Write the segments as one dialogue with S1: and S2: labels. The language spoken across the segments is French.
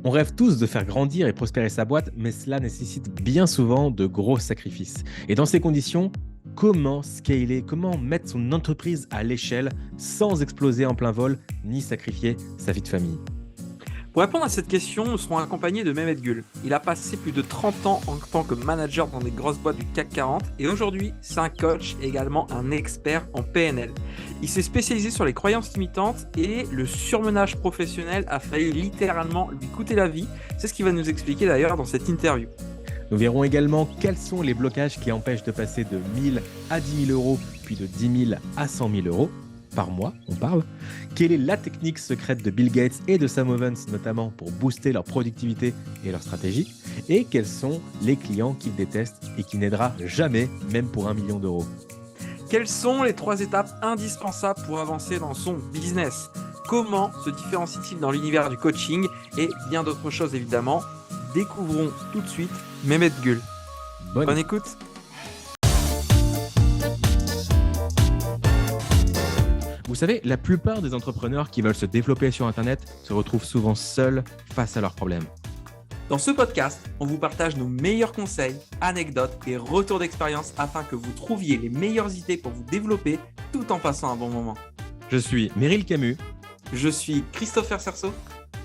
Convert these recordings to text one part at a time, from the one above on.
S1: On rêve tous de faire grandir et prospérer sa boîte, mais cela nécessite bien souvent de gros sacrifices. Et dans ces conditions, comment scaler, comment mettre son entreprise à l'échelle sans exploser en plein vol ni sacrifier sa vie de famille?
S2: Pour répondre à cette question, nous serons accompagnés de Mehmet Gül. Il a passé plus de 30 ans en tant que manager dans des grosses boîtes du CAC 40 et aujourd'hui, c'est un coach et également un expert en PNL. Il s'est spécialisé sur les croyances limitantes et le surmenage professionnel a failli littéralement lui coûter la vie. C'est ce qu'il va nous expliquer d'ailleurs dans cette interview.
S1: Nous verrons également quels sont les blocages qui empêchent de passer de 1000 à 10 000 euros, puis de 10 000 à 100 000 euros. Par mois, on parle. Quelle est la technique secrète de Bill Gates et de Sam Ovens, notamment pour booster leur productivité et leur stratégie? Et quels sont les clients qu'ils détestent et qui n'aidera jamais, même pour 1 million d'euros?
S2: Quelles sont les 3 étapes indispensables pour avancer dans son business? Comment se différencie-t-il dans l'univers du coaching? Et bien d'autres choses évidemment. Découvrons tout de suite Mehmet Gül. Bonne écoute.
S1: Vous savez, la plupart des entrepreneurs qui veulent se développer sur Internet se retrouvent souvent seuls face à leurs problèmes.
S2: Dans ce podcast, on vous partage nos meilleurs conseils, anecdotes et retours d'expérience afin que vous trouviez les meilleures idées pour vous développer tout en passant un bon moment.
S1: Je suis Meryl Camus.
S2: Je suis Christopher Cerceau.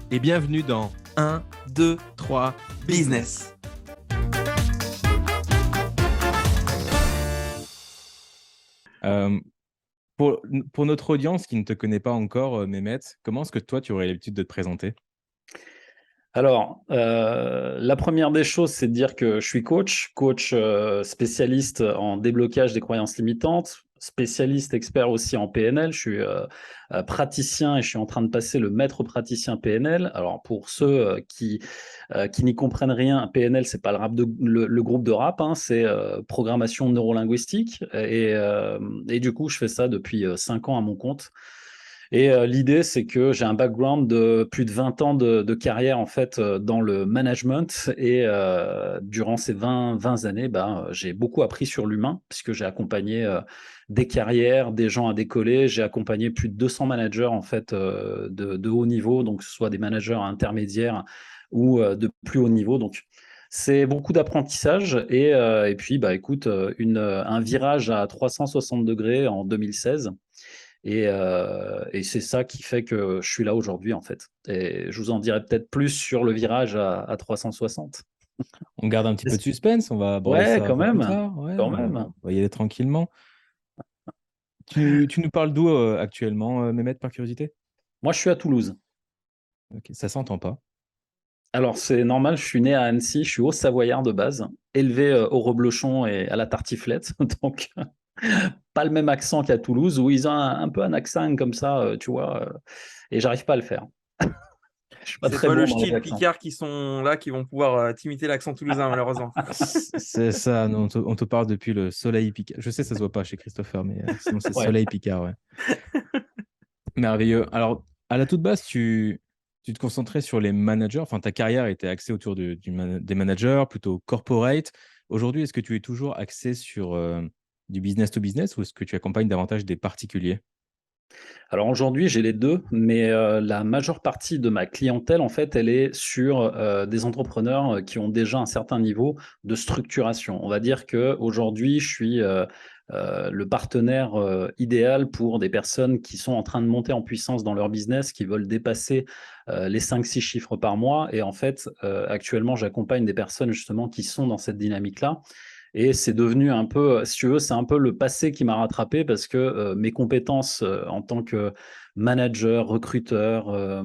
S1: Et bienvenue dans 1, 2, 3
S2: Business.
S1: Pour notre audience qui ne te connaît pas encore, Mehmet, comment est-ce que toi, tu aurais l'habitude de te présenter?
S3: Alors, la première des choses, c'est de dire que je suis coach spécialiste en déblocage des croyances limitantes, spécialiste expert aussi en PNL. Je suis praticien et je suis en train de passer le maître praticien PNL. Alors, pour ceux qui n'y comprennent rien, PNL, c'est pas le groupe de rap, hein, c'est programmation neurolinguistique. Et du coup, je fais ça depuis 5 ans à mon compte. Et l'idée, c'est que j'ai un background de plus de 20 ans de carrière en fait dans le management et durant ces 20 années, j'ai beaucoup appris sur l'humain puisque j'ai accompagné des carrières, des gens à décoller. J'ai accompagné plus de 200 managers en fait de haut niveau, donc que ce soit des managers intermédiaires ou de plus haut niveau. Donc c'est beaucoup d'apprentissage et puis écoute, un virage à 360 degrés en 2016. Et c'est ça qui fait que je suis là aujourd'hui, en fait. Et je vous en dirai peut-être plus sur le virage à 360.
S1: On garde un petit peu de suspense, on va aborder
S3: Ouais,
S1: ça un
S3: quand
S1: peu plus
S3: même.
S1: tard. Ouais,
S3: Quand
S1: on
S3: même.
S1: va y aller tranquillement. Tu nous parles d'où actuellement, Mehmet, par curiosité?
S3: Moi, je suis à Toulouse.
S1: Ok, ça s'entend pas.
S3: Alors, c'est normal, je suis né à Annecy, je suis haut-savoyard de base, élevé au reblochon et à la tartiflette. Donc, pas le même accent qu'à Toulouse, où ils ont un peu un accent comme ça, tu vois, et j'arrive pas à le faire. Je suis pas
S2: C'est
S3: très
S2: pas le
S3: bon dans les
S2: style
S3: accents.
S2: Picard qui sont là, qui vont pouvoir t'imiter l'accent toulousain, malheureusement.
S1: C'est ça, non, on te parle depuis le Soleil Picard. Je sais, ça se voit pas chez Christopher, mais sinon c'est
S3: Ouais.
S1: Soleil Picard, ouais. Merveilleux. Alors, à la toute base, tu te concentrais sur les managers. Enfin, ta carrière était axée autour des managers, plutôt corporate. Aujourd'hui, est-ce que tu es toujours axé sur du business to business ou est-ce que tu accompagnes davantage des particuliers?
S3: Alors aujourd'hui, j'ai les deux, mais la majeure partie de ma clientèle, en fait, elle est sur des entrepreneurs qui ont déjà un certain niveau de structuration. On va dire qu'aujourd'hui, je suis le partenaire idéal pour des personnes qui sont en train de monter en puissance dans leur business, qui veulent dépasser les 5-6 chiffres par mois. Et en fait, actuellement, j'accompagne des personnes justement qui sont dans cette dynamique-là. Et c'est devenu un peu, si tu veux, c'est un peu le passé qui m'a rattrapé parce que mes compétences en tant que manager, recruteur,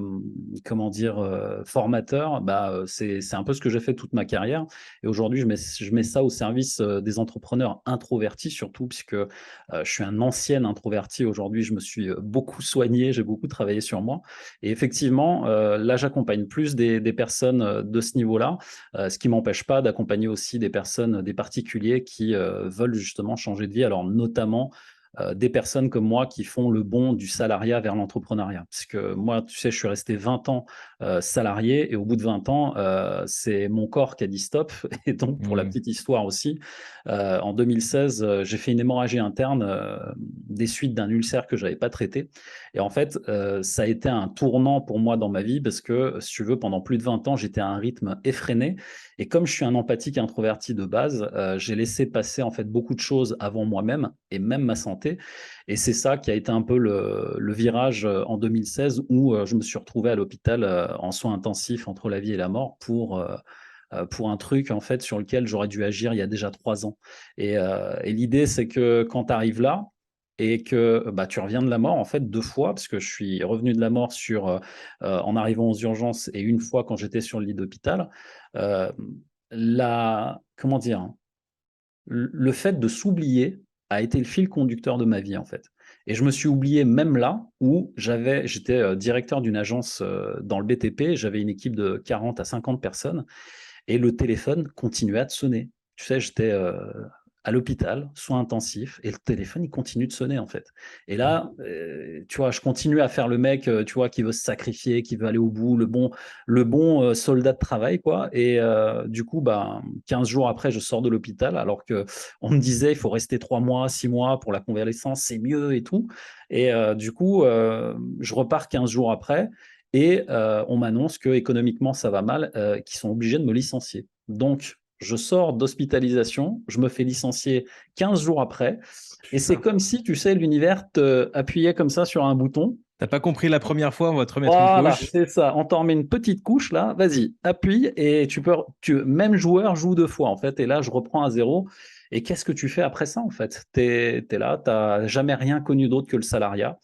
S3: formateur, c'est un peu ce que j'ai fait toute ma carrière. Et aujourd'hui, je mets ça au service des entrepreneurs introvertis surtout, puisque je suis un ancien introverti. Aujourd'hui, je me suis beaucoup soigné, j'ai beaucoup travaillé sur moi. Et effectivement, là, j'accompagne plus des personnes de ce niveau-là. Ce qui m'empêche pas d'accompagner aussi des personnes, des particuliers qui veulent justement changer de vie. Alors notamment des personnes comme moi qui font le bond du salariat vers l'entrepreneuriat. Parce que moi, tu sais, je suis resté 20 ans salarié et au bout de 20 ans, c'est mon corps qui a dit stop. Et donc, pour la petite histoire aussi, en 2016, j'ai fait une hémorragie interne des suites d'un ulcère que je n'avais pas traité. Et en fait, ça a été un tournant pour moi dans ma vie parce que, si tu veux, pendant plus de 20 ans, j'étais à un rythme effréné. Et comme je suis un empathique introverti de base, j'ai laissé passer en fait beaucoup de choses avant moi-même et même ma santé. Et c'est ça qui a été un peu le virage en 2016 où je me suis retrouvé à l'hôpital en soins intensifs entre la vie et la mort pour un truc en fait sur lequel j'aurais dû agir il y a déjà 3 ans. Et l'idée, c'est que quand tu arrives là et que bah, tu reviens de la mort en fait 2 fois, parce que je suis revenu de la mort en arrivant aux urgences et une fois quand j'étais sur le lit d'hôpital, euh, comment dire, le fait de s'oublier a été le fil conducteur de ma vie en fait. Et je me suis oublié même là où j'étais directeur d'une agence dans le BTP, j'avais une équipe de 40 à 50 personnes et le téléphone continuait de sonner. Tu sais, j'étais à l'hôpital, soins intensifs, et le téléphone, il continue de sonner, en fait. Et là, tu vois, je continue à faire le mec, tu vois, qui veut se sacrifier, qui veut aller au bout, le bon soldat de travail, quoi. Et du coup, bah, 15 jours après, je sors de l'hôpital, alors qu'on me disait, il faut rester 3 mois, 6 mois pour la convalescence, c'est mieux et tout. Et du coup, je repars 15 jours après, et on m'annonce que économiquement ça va mal, qu'ils sont obligés de me licencier. Donc, je sors d'hospitalisation, je me fais licencier 15 jours après, et c'est comme si, tu sais, l'univers te appuyait comme ça sur un bouton.
S1: T'as pas compris la première fois, on va te remettre une
S3: Voilà,
S1: couche.
S3: c'est ça. On t'en remet une petite couche là, vas-y, appuie, et même joueur joue 2 fois en fait, et là je reprends à zéro. Et qu'est-ce que tu fais après ça en fait? T'es là, t'as jamais rien connu d'autre que le salariat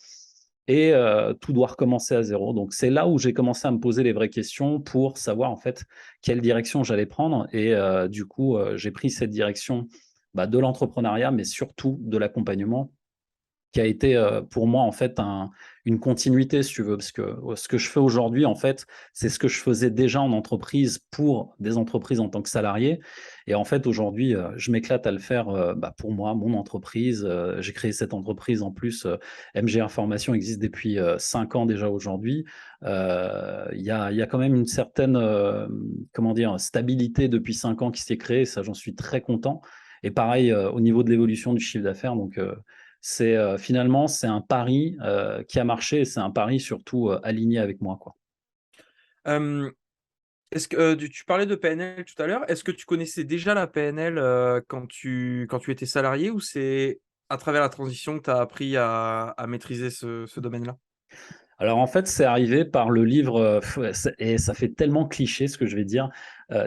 S3: et tout doit recommencer à zéro. Donc c'est là où j'ai commencé à me poser les vraies questions pour savoir en fait quelle direction j'allais prendre. Et du coup, j'ai pris cette direction bah, de l'entrepreneuriat, mais surtout de l'accompagnement, qui a été pour moi en fait une continuité, si tu veux, parce que ce que je fais aujourd'hui, en fait, c'est ce que je faisais déjà en entreprise pour des entreprises en tant que salarié. Et en fait, aujourd'hui, je m'éclate à le faire bah, pour moi, mon entreprise. J'ai créé cette entreprise en plus. MGR Formation existe depuis 5 ans déjà aujourd'hui. Il y a quand même une certaine comment dire, stabilité depuis 5 ans qui s'est créée. Ça, j'en suis très content. Et pareil, au niveau de l'évolution du chiffre d'affaires. Donc, finalement, c'est un pari qui a marché et c'est un pari surtout aligné avec moi, quoi.
S2: Euh, Est-ce que tu parlais de PNL tout à l'heure? Est-ce que tu connaissais déjà la PNL quand tu étais salarié ou c'est à travers la transition que tu as appris à maîtriser ce domaine-là?
S3: Alors en fait, c'est arrivé par le livre, et ça fait tellement cliché ce que je vais dire,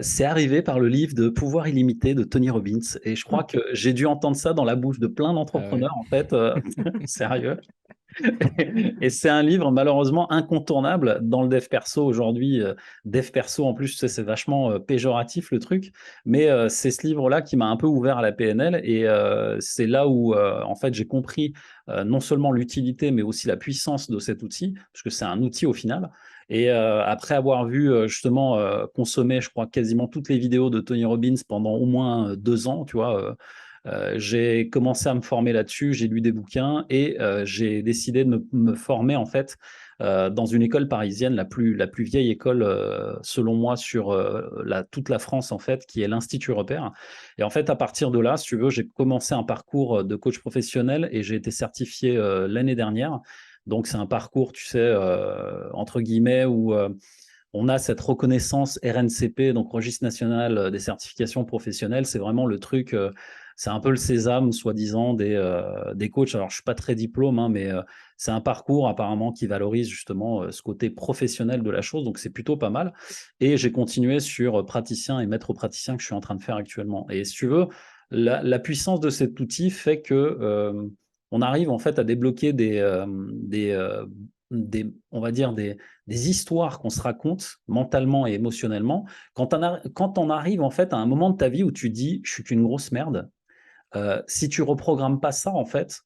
S3: c'est arrivé par le livre de Pouvoir illimité de Tony Robbins, et je crois que j'ai dû entendre ça dans la bouche de plein
S1: Ah ouais.
S3: d'entrepreneurs en fait, sérieux. Et c'est un livre malheureusement incontournable dans le dev perso aujourd'hui. Dev perso en plus, tu sais, c'est vachement péjoratif le truc, mais c'est ce livre-là qui m'a un peu ouvert à la PNL, et c'est là où en fait j'ai compris non seulement l'utilité mais aussi la puissance de cet outil, parce que c'est un outil au final. Et après avoir vu justement consommer, je crois, quasiment toutes les vidéos de Tony Robbins pendant au moins 2 ans, tu vois. J'ai commencé à me former là-dessus, j'ai lu des bouquins et j'ai décidé de me former en fait dans une école parisienne, la plus vieille école selon moi sur toute la France en fait, qui est l'Institut Repère. Et en fait, à partir de là, si tu veux, j'ai commencé un parcours de coach professionnel et j'ai été certifié l'année dernière. Donc c'est un parcours, tu sais, entre guillemets, où on a cette reconnaissance RNCP, donc Registre national des certifications professionnelles. C'est vraiment le truc, c'est un peu le sésame, soi-disant, des coachs. Alors, je ne suis pas très diplôme, hein, mais c'est un parcours apparemment qui valorise justement ce côté professionnel de la chose. Donc, c'est plutôt pas mal. Et j'ai continué sur praticien et maître praticien que je suis en train de faire actuellement. Et si tu veux, la puissance de cet outil fait que on arrive en fait à débloquer on va dire des histoires qu'on se raconte mentalement et émotionnellement, quand on arrive en fait à un moment de ta vie où tu dis je suis qu'une grosse merde, si tu reprogrammes pas ça en fait,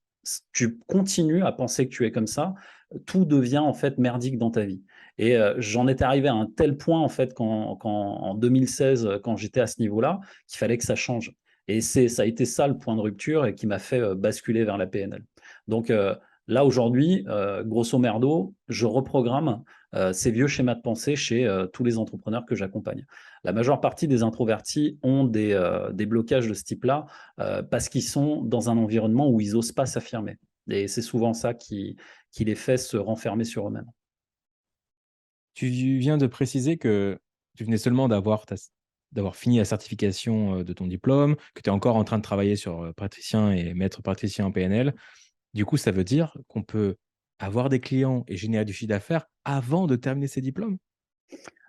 S3: tu continues à penser que tu es comme ça, tout devient en fait merdique dans ta vie. Et j'en étais arrivé à un tel point en fait en 2016, quand j'étais à ce niveau-là, qu'il fallait que ça change. Et ça a été ça le point de rupture et qui m'a fait basculer vers la PNL. Donc là, aujourd'hui, grosso merdo, je reprogramme ces vieux schémas de pensée chez tous les entrepreneurs que j'accompagne. La majeure partie des introvertis ont des blocages de ce type-là parce qu'ils sont dans un environnement où ils n'osent pas s'affirmer. Et c'est souvent ça qui les fait se renfermer sur eux-mêmes.
S1: Tu viens de préciser que tu venais seulement d'avoir fini la certification de ton diplôme, que tu es encore en train de travailler sur praticien et maître praticien en PNL. Du coup, ça veut dire qu'on peut avoir des clients et générer du chiffre d'affaires avant de terminer ses diplômes?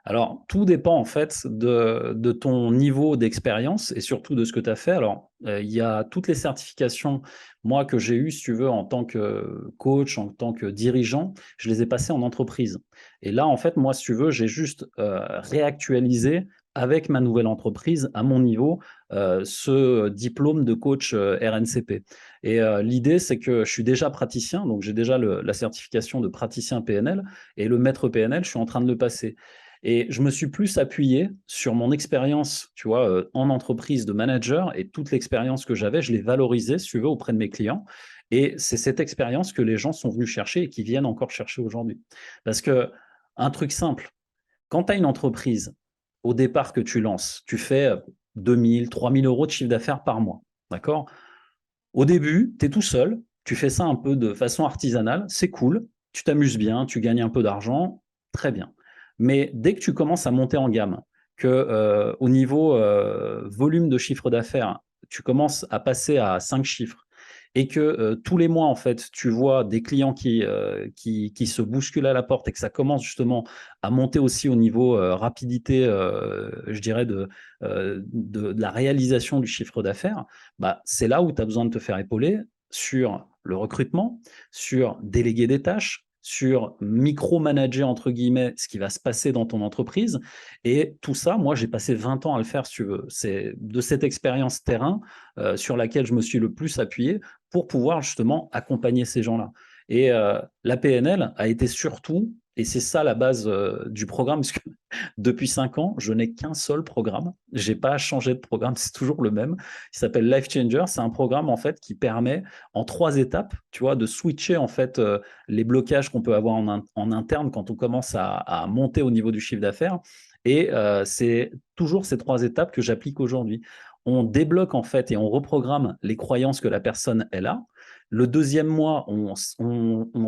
S3: Alors, tout dépend en fait de ton niveau d'expérience et surtout de ce que tu as fait. Alors, il y a toutes les certifications, moi, que j'ai eues, si tu veux, en tant que coach, en tant que dirigeant, je les ai passées en entreprise. Et là, en fait, moi, si tu veux, j'ai juste réactualisé avec ma nouvelle entreprise, à mon niveau, ce diplôme de coach RNCP. Et l'idée, c'est que je suis déjà praticien, donc j'ai déjà la certification de praticien PNL, et le maître PNL, je suis en train de le passer. Et je me suis plus appuyé sur mon expérience, tu vois, en entreprise de manager, et toute l'expérience que j'avais, je l'ai valorisée, si tu veux, auprès de mes clients. Et c'est cette expérience que les gens sont venus chercher et qui viennent encore chercher aujourd'hui. Parce que un truc simple, quand tu as une entreprise, au départ que tu lances, tu fais 2000, 3000 euros de chiffre d'affaires par mois. D'accord? Au début, tu es tout seul, tu fais ça un peu de façon artisanale, c'est cool, tu t'amuses bien, tu gagnes un peu d'argent, très bien. Mais dès que tu commences à monter en gamme, que au niveau volume de chiffre d'affaires, tu commences à passer à 5 chiffres et que tous les mois, en fait, tu vois des clients qui se bousculent à la porte et que ça commence justement à monter aussi au niveau rapidité, je dirais, de la réalisation du chiffre d'affaires, bah, c'est là où tu as besoin de te faire épauler sur le recrutement, sur déléguer des tâches, sur micromanager entre guillemets ce qui va se passer dans ton entreprise. Et tout ça, moi, j'ai passé 20 ans à le faire, si tu veux. C'est de cette expérience terrain sur laquelle je me suis le plus appuyé pour pouvoir justement accompagner ces gens-là. Et la PNL a été surtout, et c'est ça la base du programme, parce que depuis 5 ans, je n'ai qu'un seul programme. J'ai pas changé de programme, c'est toujours le même. Il s'appelle Life Changer. C'est un programme en fait qui permet en 3 étapes, tu vois, de switcher en fait les blocages qu'on peut avoir en interne quand on commence à monter au niveau du chiffre d'affaires. Et c'est toujours ces 3 étapes que j'applique aujourd'hui. On débloque en fait et on reprogramme les croyances que la personne elle a. Le deuxième mois, on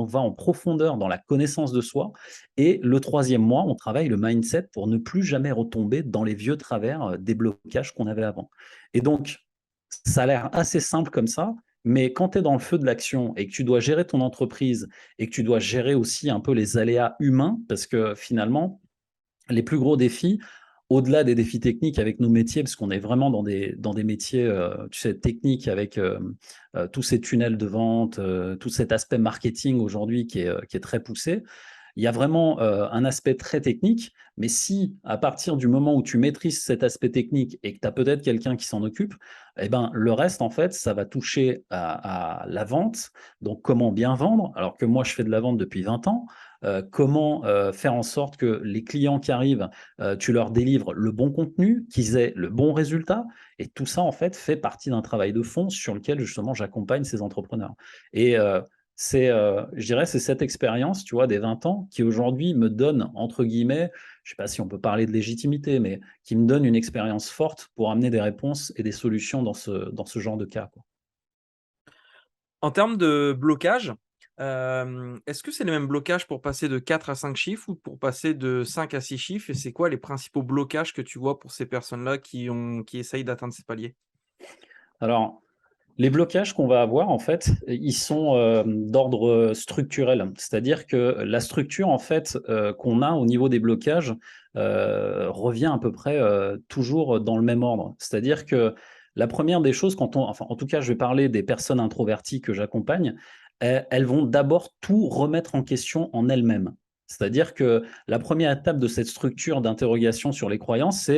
S3: va en profondeur dans la connaissance de soi. Et le troisième mois, on travaille le mindset pour ne plus jamais retomber dans les vieux travers des blocages qu'on avait avant. Et donc, ça a l'air assez simple comme ça, mais quand tu es dans le feu de l'action et que tu dois gérer ton entreprise et que tu dois gérer aussi un peu les aléas humains, parce que finalement, les plus gros défis, au-delà des défis techniques avec nos métiers, parce qu'on est vraiment dans des métiers tu sais, techniques avec tous ces tunnels de vente, tout cet aspect marketing aujourd'hui qui est très poussé. Il y a vraiment un aspect très technique, mais si à partir du moment où tu maîtrises cet aspect technique et que tu as peut-être quelqu'un qui s'en occupe, eh ben, le reste, en fait, ça va toucher à la vente. Donc, comment bien vendre? Alors que moi, je fais de la vente depuis 20 ans. Comment faire en sorte que les clients qui arrivent, tu leur délivres le bon contenu, qu'ils aient le bon résultat. Et tout ça, en fait, fait partie d'un travail de fond sur lequel, justement, j'accompagne ces entrepreneurs. Et je dirais, c'est cette expérience, tu vois, des 20 ans qui aujourd'hui me donne, entre guillemets, je ne sais pas si on peut parler de légitimité, mais qui me donne une expérience forte pour amener des réponses et des solutions dans ce genre de cas, quoi.
S2: En termes de blocage, est-ce que c'est les mêmes blocages pour passer de 4 à 5 chiffres ou pour passer de 5 à 6 chiffres? Et c'est quoi les principaux blocages que tu vois pour ces personnes-là qui essayent d'atteindre ces paliers?
S3: Alors, les blocages qu'on va avoir, en fait, ils sont d'ordre structurel. C'est-à-dire que la structure, en fait, qu'on a au niveau des blocages revient à peu près toujours dans le même ordre. C'est-à-dire que la première des choses, enfin, en tout cas, je vais parler des personnes introverties que j'accompagne, elles vont d'abord tout remettre en question en elles-mêmes. C'est-à-dire que la première étape de cette structure d'interrogation sur les croyances,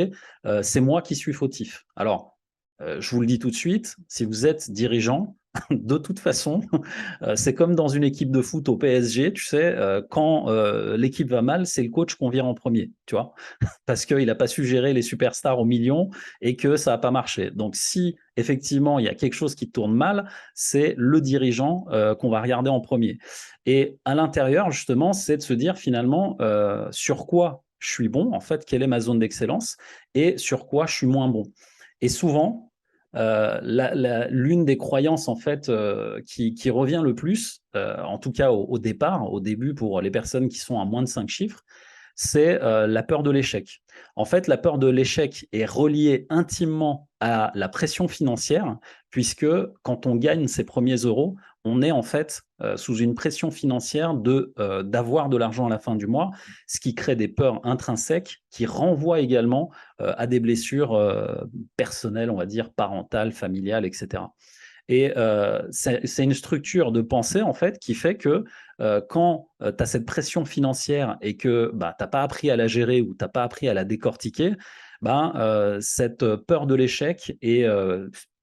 S3: c'est moi qui suis fautif. Alors, je vous le dis tout de suite, si vous êtes dirigeant, de toute façon, c'est comme dans une équipe de foot au PSG, tu sais, quand l'équipe va mal, c'est le coach qu'on vire en premier, tu vois, parce qu'il n'a pas su gérer les superstars au million et que ça n'a pas marché. Donc, si effectivement il y a quelque chose qui tourne mal, c'est le dirigeant qu'on va regarder en premier. Et à l'intérieur, justement, c'est de se dire finalement sur quoi je suis bon, en fait, quelle est ma zone d'excellence et sur quoi je suis moins bon. Et souvent, l'une des croyances en fait qui revient le plus, en tout cas au départ, au début pour les personnes qui sont à moins de 5 chiffres, c'est la peur de l'échec. En fait, la peur de l'échec est reliée intimement à la pression financière, puisque quand on gagne ses premiers euros, on est en fait sous une pression financière d'avoir de l'argent à la fin du mois, ce qui crée des peurs intrinsèques qui renvoient également à des blessures personnelles, on va dire, parentales, familiales, etc. Et c'est une structure de pensée, en fait, qui fait que quand tu as cette pression financière et que bah, tu n'as pas appris à la gérer ou tu n'as pas appris à la décortiquer, bah, cette peur de l'échec et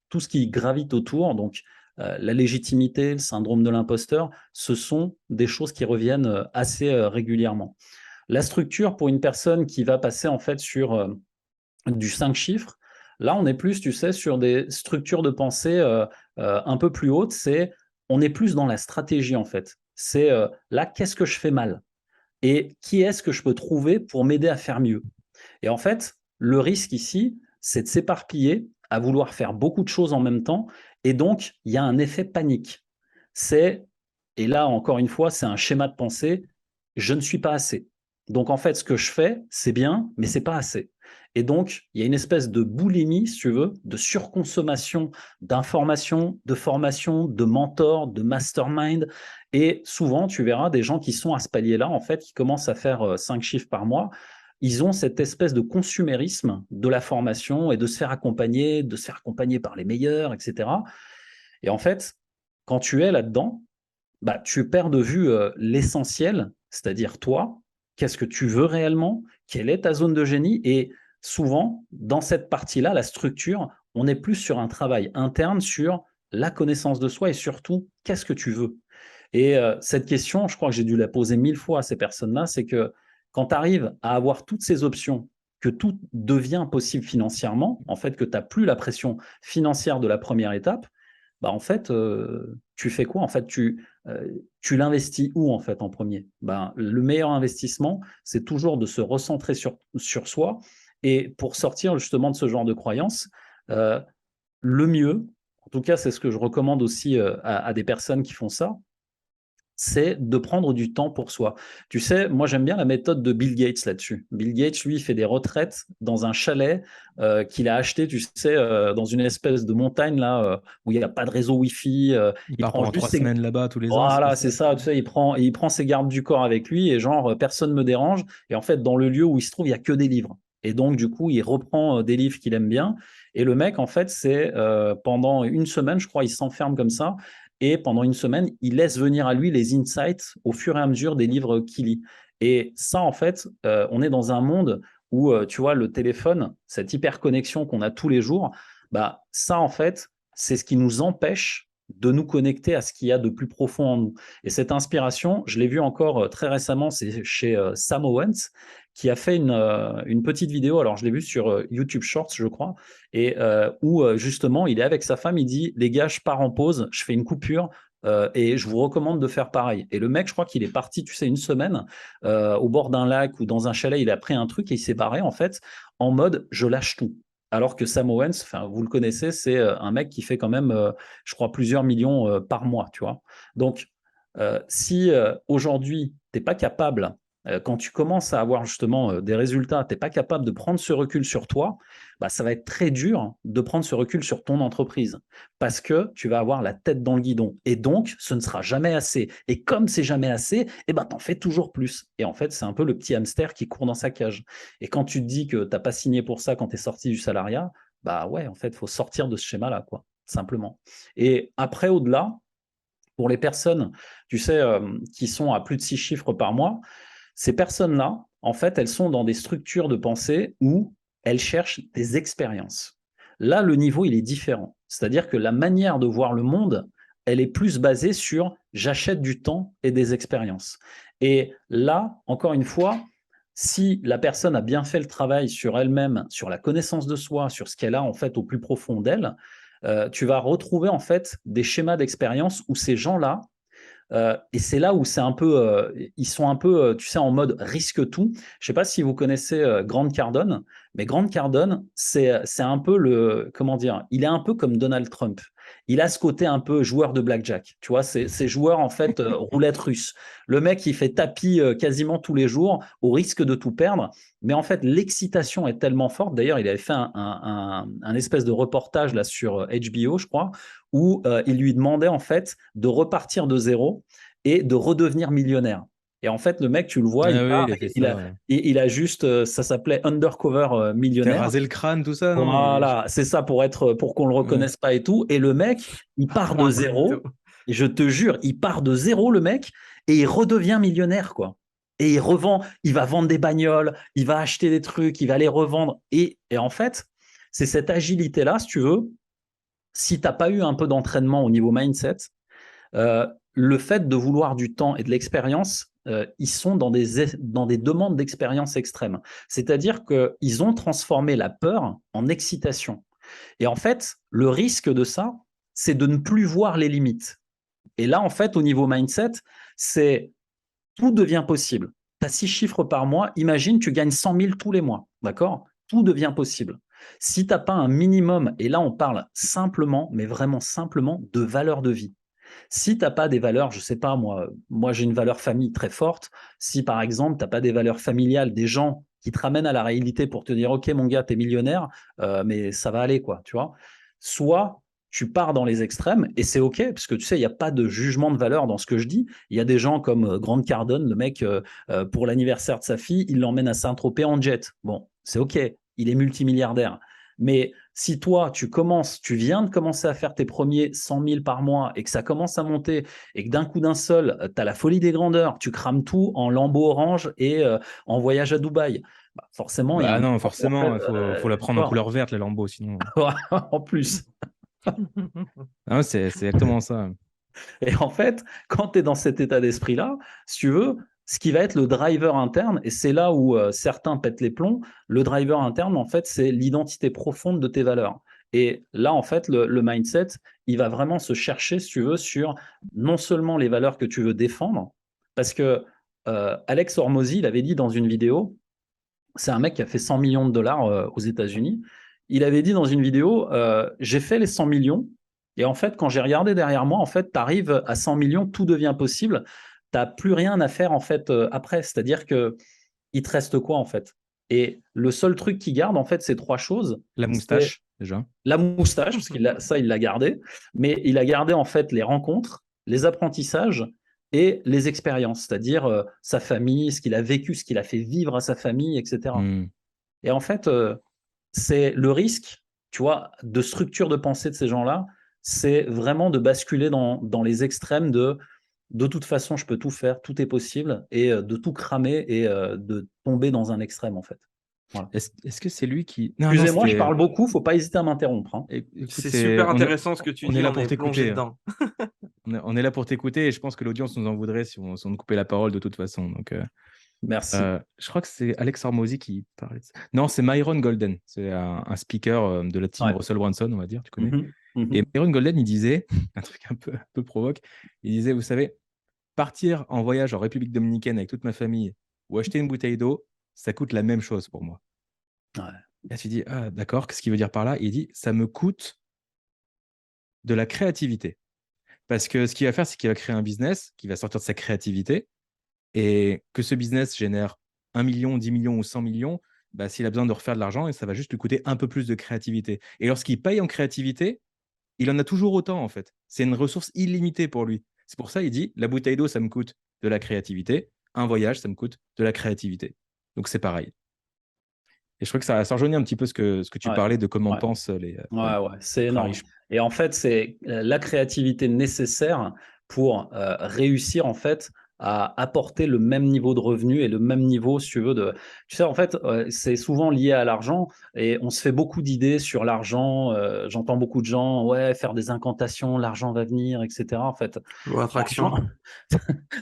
S3: tout ce qui gravite autour, donc la légitimité, le syndrome de l'imposteur, ce sont des choses qui reviennent assez régulièrement. La structure pour une personne qui va passer en fait sur du 5 chiffres, là on est plus, tu sais, sur des structures de pensée un peu plus hautes, on est plus dans la stratégie en fait. C'est là, qu'est-ce que je fais mal? Et qui est-ce que je peux trouver pour m'aider à faire mieux? Et en fait, le risque ici, c'est de s'éparpiller, à vouloir faire beaucoup de choses en même temps, et donc il y a un effet panique. Et là encore une fois, c'est un schéma de pensée, je ne suis pas assez. Donc en fait, ce que je fais, c'est bien, mais c'est pas assez. Et donc, il y a une espèce de boulimie, si tu veux, de surconsommation d'informations, de formations, de mentors, de mastermind. Et souvent, tu verras des gens qui sont à ce palier-là, en fait, qui commencent à faire 5 chiffres par mois. Ils ont cette espèce de consumérisme de la formation et de se faire accompagner par les meilleurs, etc. Et en fait, quand tu es là-dedans, bah, tu perds de vue l'essentiel, c'est-à-dire toi, qu'est-ce que tu veux réellement, quelle est ta zone de génie, et souvent, dans cette partie-là, la structure, on est plus sur un travail interne, sur la connaissance de soi et surtout, qu'est-ce que tu veux. Et cette question, je crois que j'ai dû la poser 1000 fois à ces personnes-là, c'est que quand tu arrives à avoir toutes ces options, que tout devient possible financièrement, en fait, que tu n'as plus la pression financière de la première étape, bah, en fait, tu fais quoi? En fait, tu l'investis où, en fait, en premier? Ben, le meilleur investissement, c'est toujours de se recentrer sur soi. Et pour sortir justement de ce genre de croyances, heu, le mieux, en tout cas, c'est ce que je recommande aussi à des personnes qui font ça, c'est de prendre du temps pour soi. Tu sais, moi j'aime bien la méthode de Bill Gates là-dessus. Bill Gates, lui, il fait des retraites dans un chalet qu'il a acheté, tu sais, dans une espèce de montagne là où il n'y a pas de réseau Wi-Fi.
S1: Il
S3: Il
S1: part
S3: prend
S1: pendant
S3: juste
S1: 3 semaines là-bas tous les ans.
S3: voilà, c'est ça, tu sais, il prend ses gardes du corps avec lui et genre personne me dérange. Et en fait, dans le lieu où il se trouve, il y a que des livres. Et donc du coup, il reprend des livres qu'il aime bien. Et le mec, en fait, c'est pendant une semaine, je crois, il s'enferme comme ça. Et pendant une semaine, il laisse venir à lui les insights au fur et à mesure des livres qu'il lit. Et ça, en fait, on est dans un monde où, tu vois, le téléphone, cette hyperconnexion qu'on a tous les jours, bah, ça, en fait, c'est ce qui nous empêche de nous connecter à ce qu'il y a de plus profond en nous. Et cette inspiration, je l'ai vue encore très récemment, c'est chez Sam Owens, qui a fait une petite vidéo, alors je l'ai vue sur YouTube Shorts, je crois, et où justement, il est avec sa femme, il dit, les gars, je pars en pause, je fais une coupure, et je vous recommande de faire pareil. Et le mec, je crois qu'il est parti, tu sais, une semaine au bord d'un lac ou dans un chalet, il a pris un truc et il s'est barré, en fait, en mode, je lâche tout. Alors que Sam Owens, enfin, vous le connaissez, c'est un mec qui fait quand même, je crois, plusieurs millions par mois, tu vois. Donc, si aujourd'hui, tu n'es pas capable, quand tu commences à avoir justement des résultats, tu n'es pas capable de prendre ce recul sur toi, bah, ça va être très dur de prendre ce recul sur ton entreprise parce que tu vas avoir la tête dans le guidon. Et donc, ce ne sera jamais assez. Et comme c'est jamais assez, eh ben, tu en fais toujours plus. Et en fait, c'est un peu le petit hamster qui court dans sa cage. Et quand tu te dis que tu n'as pas signé pour ça quand tu es sorti du salariat, bah ouais, en fait, il faut sortir de ce schéma-là, quoi, simplement. Et après, au-delà, pour les personnes, tu sais, qui sont à plus de 6 chiffres par mois, ces personnes-là, en fait, elles sont dans des structures de pensée où elles cherchent des expériences. Là, le niveau, il est différent. C'est-à-dire que la manière de voir le monde, elle est plus basée sur j'achète du temps et des expériences. Et là, encore une fois, si la personne a bien fait le travail sur elle-même, sur la connaissance de soi, sur ce qu'elle a en fait au plus profond d'elle, tu vas retrouver en fait des schémas d'expérience où ces gens-là, et c'est là où c'est un peu, ils sont un peu, tu sais, en mode risque tout. Je sais pas si vous connaissez Grant Cardone, mais Grant Cardone, c'est un peu le, comment dire, il est un peu comme Donald Trump. Il a ce côté un peu joueur de blackjack, tu vois, c'est joueur en fait roulette russe. Le mec, il fait tapis quasiment tous les jours au risque de tout perdre, mais en fait, l'excitation est tellement forte. D'ailleurs, il avait fait un espèce de reportage là sur HBO, je crois, où il lui demandait en fait de repartir de zéro et de redevenir millionnaire. Et en fait, le mec, tu le vois, il
S1: Ah oui,
S3: part,
S1: il a fait
S3: il
S1: ça.
S3: a,
S1: Ouais.
S3: il a juste, ça s'appelait Undercover
S1: Faire
S3: Millionnaire.
S1: raser le crâne, tout ça, non?
S3: Voilà, c'est ça pour qu'on le
S1: Ouais.
S3: reconnaisse pas et tout. Et le mec, il part
S2: Prends
S3: de
S2: un couteau.
S3: zéro. Et je te jure, il part de zéro, le mec, et il redevient millionnaire, quoi. Et il revend, il va vendre des bagnoles, il va acheter des trucs, il va les revendre. Et en fait, c'est cette agilité-là, si tu veux, si tu n'as pas eu un peu d'entraînement au niveau mindset, le fait de vouloir du temps et de l'expérience, ils sont dans des demandes d'expérience extrêmes. C'est-à-dire qu'ils ont transformé la peur en excitation. Et en fait, le risque de ça, c'est de ne plus voir les limites. Et là, en fait, au niveau mindset, c'est tout devient possible. Tu as 6 chiffres par mois, imagine, tu gagnes 100 000 tous les mois, d'accord? Tout devient possible. Si tu n'as pas un minimum, et là on parle simplement, mais vraiment simplement, de valeur de vie. Si tu n'as pas des valeurs, je ne sais pas, moi j'ai une valeur famille très forte. Si par exemple, tu n'as pas des valeurs familiales, des gens qui te ramènent à la réalité pour te dire, OK, mon gars, tu es millionnaire, mais ça va aller, quoi, tu vois. Soit tu pars dans les extrêmes et c'est OK, parce que tu sais, il n'y a pas de jugement de valeur dans ce que je dis. Il y a des gens comme Grant Cardone, le mec, pour l'anniversaire de sa fille, il l'emmène à Saint-Tropez en jet. Bon, c'est OK, il est multimilliardaire. Mais si toi, tu viens de commencer à faire tes premiers 100 000 par mois et que ça commence à monter et que d'un coup d'un seul, tu as la folie des grandeurs, tu crames tout en lambeaux orange et en voyage à Dubaï, bah, forcément, il y a
S1: Bah
S3: un
S1: non,
S3: moment où, en
S1: forcément,
S3: fait,
S1: faut la
S3: tu
S1: prendre en
S3: vois,
S1: couleur verte, la Lambo, sinon.
S3: en plus.
S1: Ah, c'est exactement ça.
S3: Et en fait, quand tu es dans cet état d'esprit-là, si tu veux, ce qui va être le driver interne, et c'est là où certains pètent les plombs, le driver interne, en fait, c'est l'identité profonde de tes valeurs. Et là, en fait, le mindset, il va vraiment se chercher, si tu veux, sur non seulement les valeurs que tu veux défendre, parce que Alex Hormozy, il avait dit dans une vidéo, c'est un mec qui a fait 100 millions de dollars aux États-Unis. Il avait dit dans une vidéo, j'ai fait les 100 millions. Et en fait, quand j'ai regardé derrière moi, en fait, tu arrives à 100 millions, tout devient possible. Tu n'as plus rien à faire en fait après. C'est-à-dire que il te reste quoi en fait? Et le seul truc qu'il garde en fait, c'est 3 choses.
S1: La
S3: C'est
S1: moustache, déjà.
S3: la moustache, parce ça, il l'a gardé. Mais il a gardé en fait les rencontres, les apprentissages et les expériences, c'est-à-dire sa famille, ce qu'il a vécu, ce qu'il a fait vivre à sa famille, etc.
S1: Hmm.
S3: Et en fait, c'est le risque, tu vois, de structure de pensée de ces gens-là, c'est vraiment de basculer dans les extrêmes de toute façon, je peux tout faire, tout est possible, et de tout cramer et de tomber dans un extrême, en fait. Voilà.
S1: Est-ce que c'est lui qui. Non, non,
S3: Excusez-moi, je
S1: c'était.
S3: parle beaucoup, faut pas hésiter à m'interrompre, hein.
S1: Écoute,
S2: C'est super intéressant ce que tu
S1: on est
S2: dis,
S1: là
S2: on
S1: pour
S2: est plongé
S1: t'écouter.
S2: dedans.
S1: On est là pour t'écouter et je pense que l'audience nous en voudrait si on coupait la parole de toute façon. Donc,
S3: Merci.
S1: je crois que c'est Alex Hormozy qui parlait de ça. Non, c'est Myron Golden. C'est un speaker de la team
S3: Ouais.
S1: Russell Brunson, on va dire, tu connais.
S3: Mhm.
S1: Et Myron Golden, il disait, un truc un peu provoque, il disait, vous savez, partir en voyage en République dominicaine avec toute ma famille ou acheter une bouteille d'eau, ça coûte la même chose pour moi.
S3: Ouais.
S1: Et là, tu dis, ah, d'accord, qu'est-ce qu'il veut dire par là? Il dit, ça me coûte de la créativité. Parce que ce qu'il va faire, c'est qu'il va créer un business qui va sortir de sa créativité et que ce business génère 1 million, 10 millions ou 100 millions, bah, s'il a besoin de refaire de l'argent, et ça va juste lui coûter un peu plus de créativité. Et lorsqu'il paye en créativité, il en a toujours autant, en fait. C'est une ressource illimitée pour lui. C'est pour ça qu'il dit, la bouteille d'eau, ça me coûte de la créativité. Un voyage, ça me coûte de la créativité. Donc, c'est pareil. Et je crois que ça rejoignait un petit peu ce que tu
S3: Ouais.
S1: parlais de comment
S3: Ouais.
S1: pensent les
S3: Ouais, c'est énorme.
S1: riches.
S3: Et en fait, c'est la créativité nécessaire pour réussir en fait à apporter le même niveau de revenu et le même niveau, si tu veux, Tu sais, en fait, c'est souvent lié à l'argent et on se fait beaucoup d'idées sur l'argent. J'entends beaucoup de gens, ouais, faire des incantations, l'argent va venir, etc. En fait,
S2: Ou attraction.
S3: l'argent,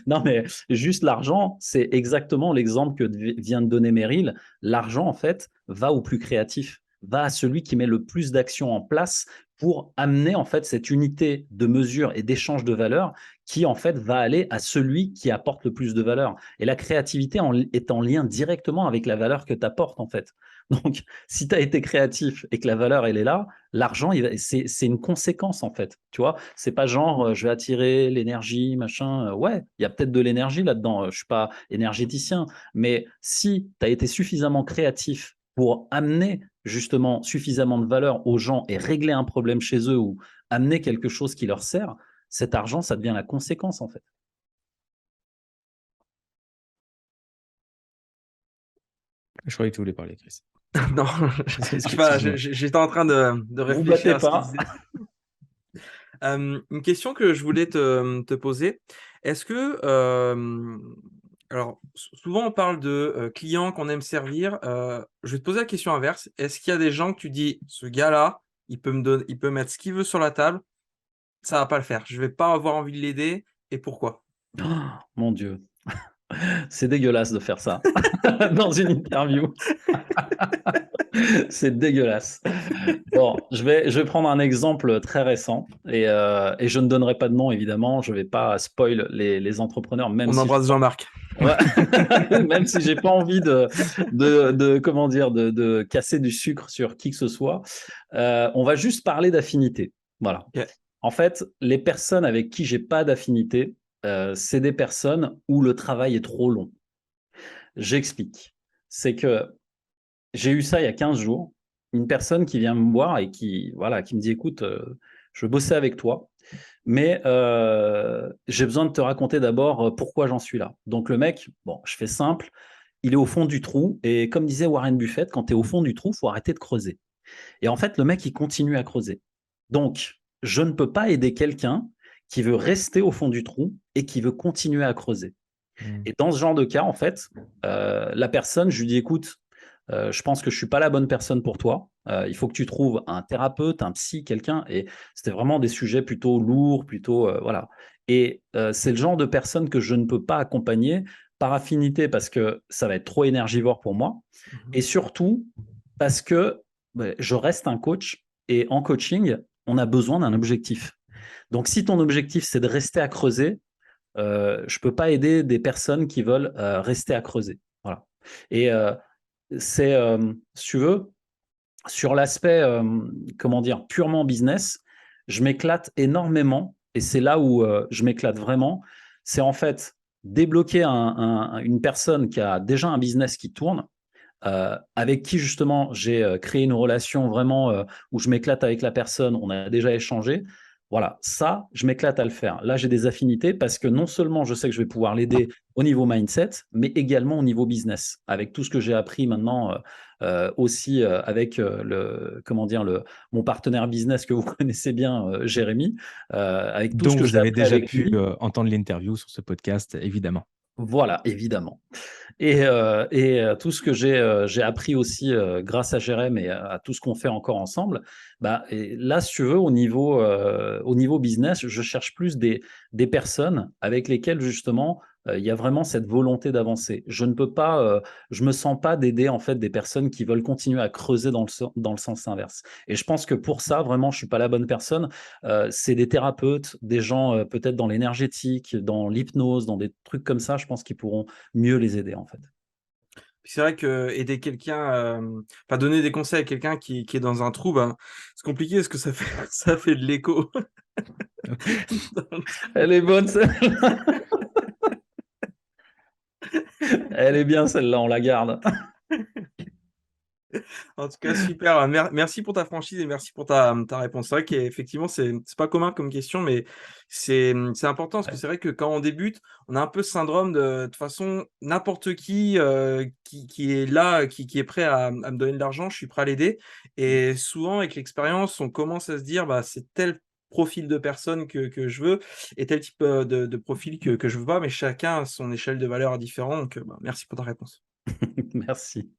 S3: non, mais juste l'argent, c'est exactement l'exemple que vient de donner Meryl. L'argent, en fait, va au plus créatif, va à celui qui met le plus d'actions en place pour amener, en fait, cette unité de mesure et d'échange de valeur qui, en fait, va aller à celui qui apporte le plus de valeur. Et la créativité est en lien directement avec la valeur que tu apportes, en fait. Donc, si tu as été créatif et que la valeur, elle est là, l'argent, c'est une conséquence, en fait. Tu vois, c'est pas genre, je vais attirer l'énergie, machin. Ouais, il y a peut-être de l'énergie là-dedans. Je suis pas énergéticien. Mais si tu as été suffisamment créatif pour amener justement suffisamment de valeur aux gens et régler un problème chez eux ou amener quelque chose qui leur sert, cet argent, ça devient la conséquence, en fait.
S1: Je croyais que tu voulais parler, Chris.
S2: Non, je sais pas, j'étais en train de
S3: Vous
S2: réfléchir
S3: battez
S2: à ce qu'il
S3: pas.
S2: disait. Une question que je voulais te poser, est-ce que, alors souvent on parle de clients qu'on aime servir, je vais te poser la question inverse, est-ce qu'il y a des gens que tu dis, ce gars-là, il peut mettre ce qu'il veut sur la table, ça va pas le faire, je vais pas avoir envie de l'aider, et pourquoi?
S3: Oh, mon Dieu, c'est dégueulasse de faire ça dans une interview. C'est dégueulasse. Bon, je vais prendre un exemple très récent et je ne donnerai pas de nom, évidemment. Je ne vais pas spoil les entrepreneurs, même
S2: On
S3: si
S2: embrasse Jean-Marc.
S3: Ouais. Même si j'ai pas envie comment dire, de casser du sucre sur qui que ce soit. On va juste parler d'affinité. Voilà.
S2: Ok.
S3: En fait, les personnes avec qui j'ai pas d'affinité, c'est des personnes où le travail est trop long. J'explique. C'est que j'ai eu ça il y a 15 jours. Une personne qui vient me voir et qui me dit, écoute, je veux bosser avec toi, mais j'ai besoin de te raconter d'abord pourquoi j'en suis là. Donc le mec, bon, je fais simple, il est au fond du trou et comme disait Warren Buffett, quand tu es au fond du trou, il faut arrêter de creuser. Et en fait, le mec, il continue à creuser. Donc, je ne peux pas aider quelqu'un qui veut rester au fond du trou et qui veut continuer à creuser. Et dans ce genre de cas, en fait, la personne, je lui dis, écoute, je pense que je suis pas la bonne personne pour toi. Il faut que tu trouves un thérapeute, un psy, quelqu'un. Et c'était vraiment des sujets plutôt lourds, plutôt voilà. Et c'est le genre de personne que je ne peux pas accompagner par affinité parce que ça va être trop énergivore pour moi. Et surtout parce que je reste un coach et en coaching, on a besoin d'un objectif. Donc si ton objectif c'est de rester à creuser, je peux pas aider des personnes qui veulent rester à creuser. Voilà. Et c'est, si tu veux, sur l'aspect, comment dire, purement business, je m'éclate énormément et c'est là où je m'éclate vraiment. C'est en fait débloquer une personne qui a déjà un business qui tourne, avec qui justement j'ai créé une relation vraiment où je m'éclate avec la personne, on a déjà échangé. Voilà, ça, je m'éclate à le faire. Là, j'ai des affinités parce que non seulement je sais que je vais pouvoir l'aider au niveau mindset, mais également au niveau business, avec tout ce que j'ai appris maintenant aussi avec mon partenaire business que vous connaissez bien, Jérémy, avec tout ce
S1: Donc
S3: que
S1: vous
S3: j'ai
S1: avez
S3: appris
S1: déjà
S3: avec
S1: pu
S3: lui.
S1: entendre l'interview sur ce podcast, évidemment.
S3: Voilà, évidemment. Et tout ce que j'ai appris aussi grâce à Jérém et à tout ce qu'on fait encore ensemble, et là, si tu veux, au niveau business, je cherche plus des personnes avec lesquelles justement il y a vraiment cette volonté d'avancer. Je ne peux pas, je me sens pas d'aider en fait des personnes qui veulent continuer à creuser dans le sens inverse. Et je pense que pour ça, vraiment, je suis pas la bonne personne. C'est des thérapeutes, des gens peut-être dans l'énergétique, dans l'hypnose, dans des trucs comme ça. Je pense qu'ils pourront mieux les aider en fait.
S2: C'est vrai que aider quelqu'un, enfin donner des conseils à quelqu'un qui est dans un trou, ben, c'est compliqué parce que ça fait ça fait de l'écho.
S3: Elle est bonne celle-là. Elle est bien celle-là, on la garde.
S2: En tout cas, super. Merci pour ta franchise et merci pour ta réponse. C'est vrai qu'effectivement, c'est pas commun comme question, mais c'est important parce que
S3: Ouais.
S2: c'est vrai que quand on débute, on a un peu ce syndrome de toute façon, n'importe qui est là, qui est prêt à me donner de l'argent, je suis prêt à l'aider. Et souvent, avec l'expérience, on commence à se dire, bah, c'est profil de personne que je veux et tel type de profil que je veux pas, mais chacun a son échelle de valeur différente. Donc, merci pour ta réponse.
S3: Merci.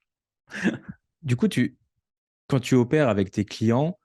S1: Du coup, quand tu opères avec tes clients,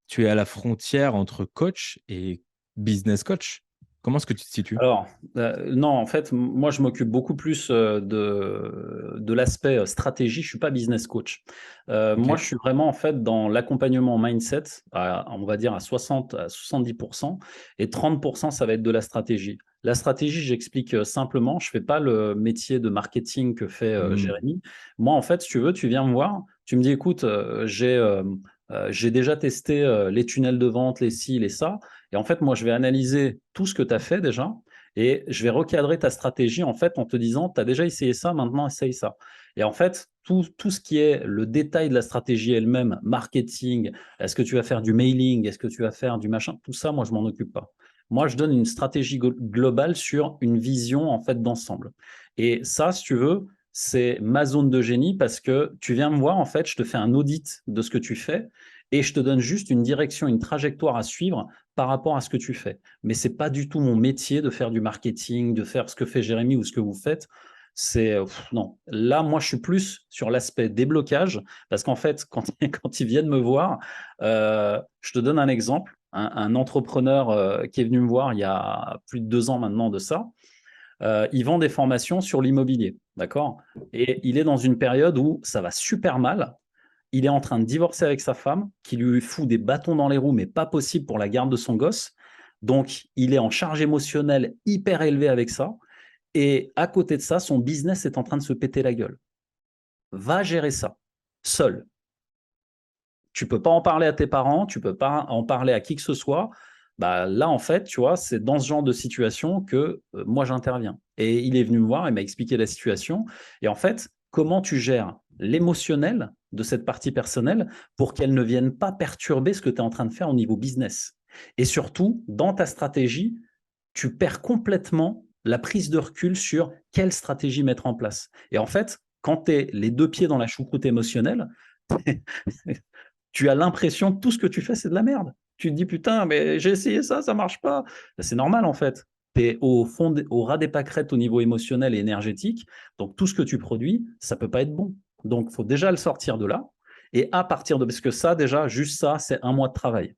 S1: tu es à la frontière entre coach et business coach. Comment est-ce que tu te situes?
S3: Alors, non, en fait, moi, je m'occupe beaucoup plus de l'aspect stratégie. Je suis pas business coach. Moi,
S1: Ok.
S3: je suis vraiment, en fait, dans l'accompagnement mindset, on va dire à 60 à 70%, et 30%, ça va être de la stratégie. La stratégie, j'explique simplement, je fais pas le métier de marketing que fait
S1: Hmm.
S3: Jérémy. Moi, en fait, si tu veux, tu viens me voir, tu me dis, écoute, j'ai déjà testé les tunnels de vente, les ci, les ça. Et en fait, moi, je vais analyser tout ce que tu as fait déjà et je vais recadrer ta stratégie en fait en te disant, tu as déjà essayé ça, maintenant essaye ça. Et en fait, tout ce qui est le détail de la stratégie elle-même, marketing, est-ce que tu vas faire du mailing, est-ce que tu vas faire du machin, tout ça, moi, je m'en occupe pas. Moi, je donne une stratégie globale sur une vision en fait d'ensemble. Et ça, si tu veux, c'est ma zone de génie parce que tu viens me voir, en fait, je te fais un audit de ce que tu fais et je te donne juste une direction, une trajectoire à suivre par rapport à ce que tu fais. Mais c'est pas du tout mon métier de faire du marketing, de faire ce que fait Jérémy ou ce que vous faites. Non. Là, moi, je suis plus sur l'aspect déblocage parce qu'en fait, quand ils viennent me voir, je te donne un exemple. Un entrepreneur qui est venu me voir il y a plus de 2 ans maintenant de ça, il vend des formations sur l'immobilier, d'accord? Et il est dans une période où ça va super mal. Il est en train de divorcer avec sa femme, qui lui fout des bâtons dans les roues, mais pas possible pour la garde de son gosse. Donc, il est en charge émotionnelle hyper élevée avec ça. Et à côté de ça, son business est en train de se péter la gueule. Va gérer ça, seul. Tu peux pas en parler à tes parents, tu peux pas en parler à qui que ce soit. Bah là, en fait, tu vois, c'est dans ce genre de situation que moi j'interviens. Et il est venu me voir, il m'a expliqué la situation. Et en fait, comment tu gères l'émotionnel de cette partie personnelle pour qu'elle ne vienne pas perturber ce que tu es en train de faire au niveau business. Et surtout, dans ta stratégie, tu perds complètement la prise de recul sur quelle stratégie mettre en place. Et en fait, quand tu es les deux pieds dans la choucroute émotionnelle, tu as l'impression que tout ce que tu fais, c'est de la merde. Tu te dis, putain, mais j'ai essayé ça, ça marche pas. C'est normal, en fait. Tu es au fond, au ras des pâquerettes au niveau émotionnel et énergétique. Donc, tout ce que tu produis, ça peut pas être bon. Donc, il faut déjà le sortir de là. Et à partir de, parce que ça, déjà, juste ça, c'est 1 mois de travail.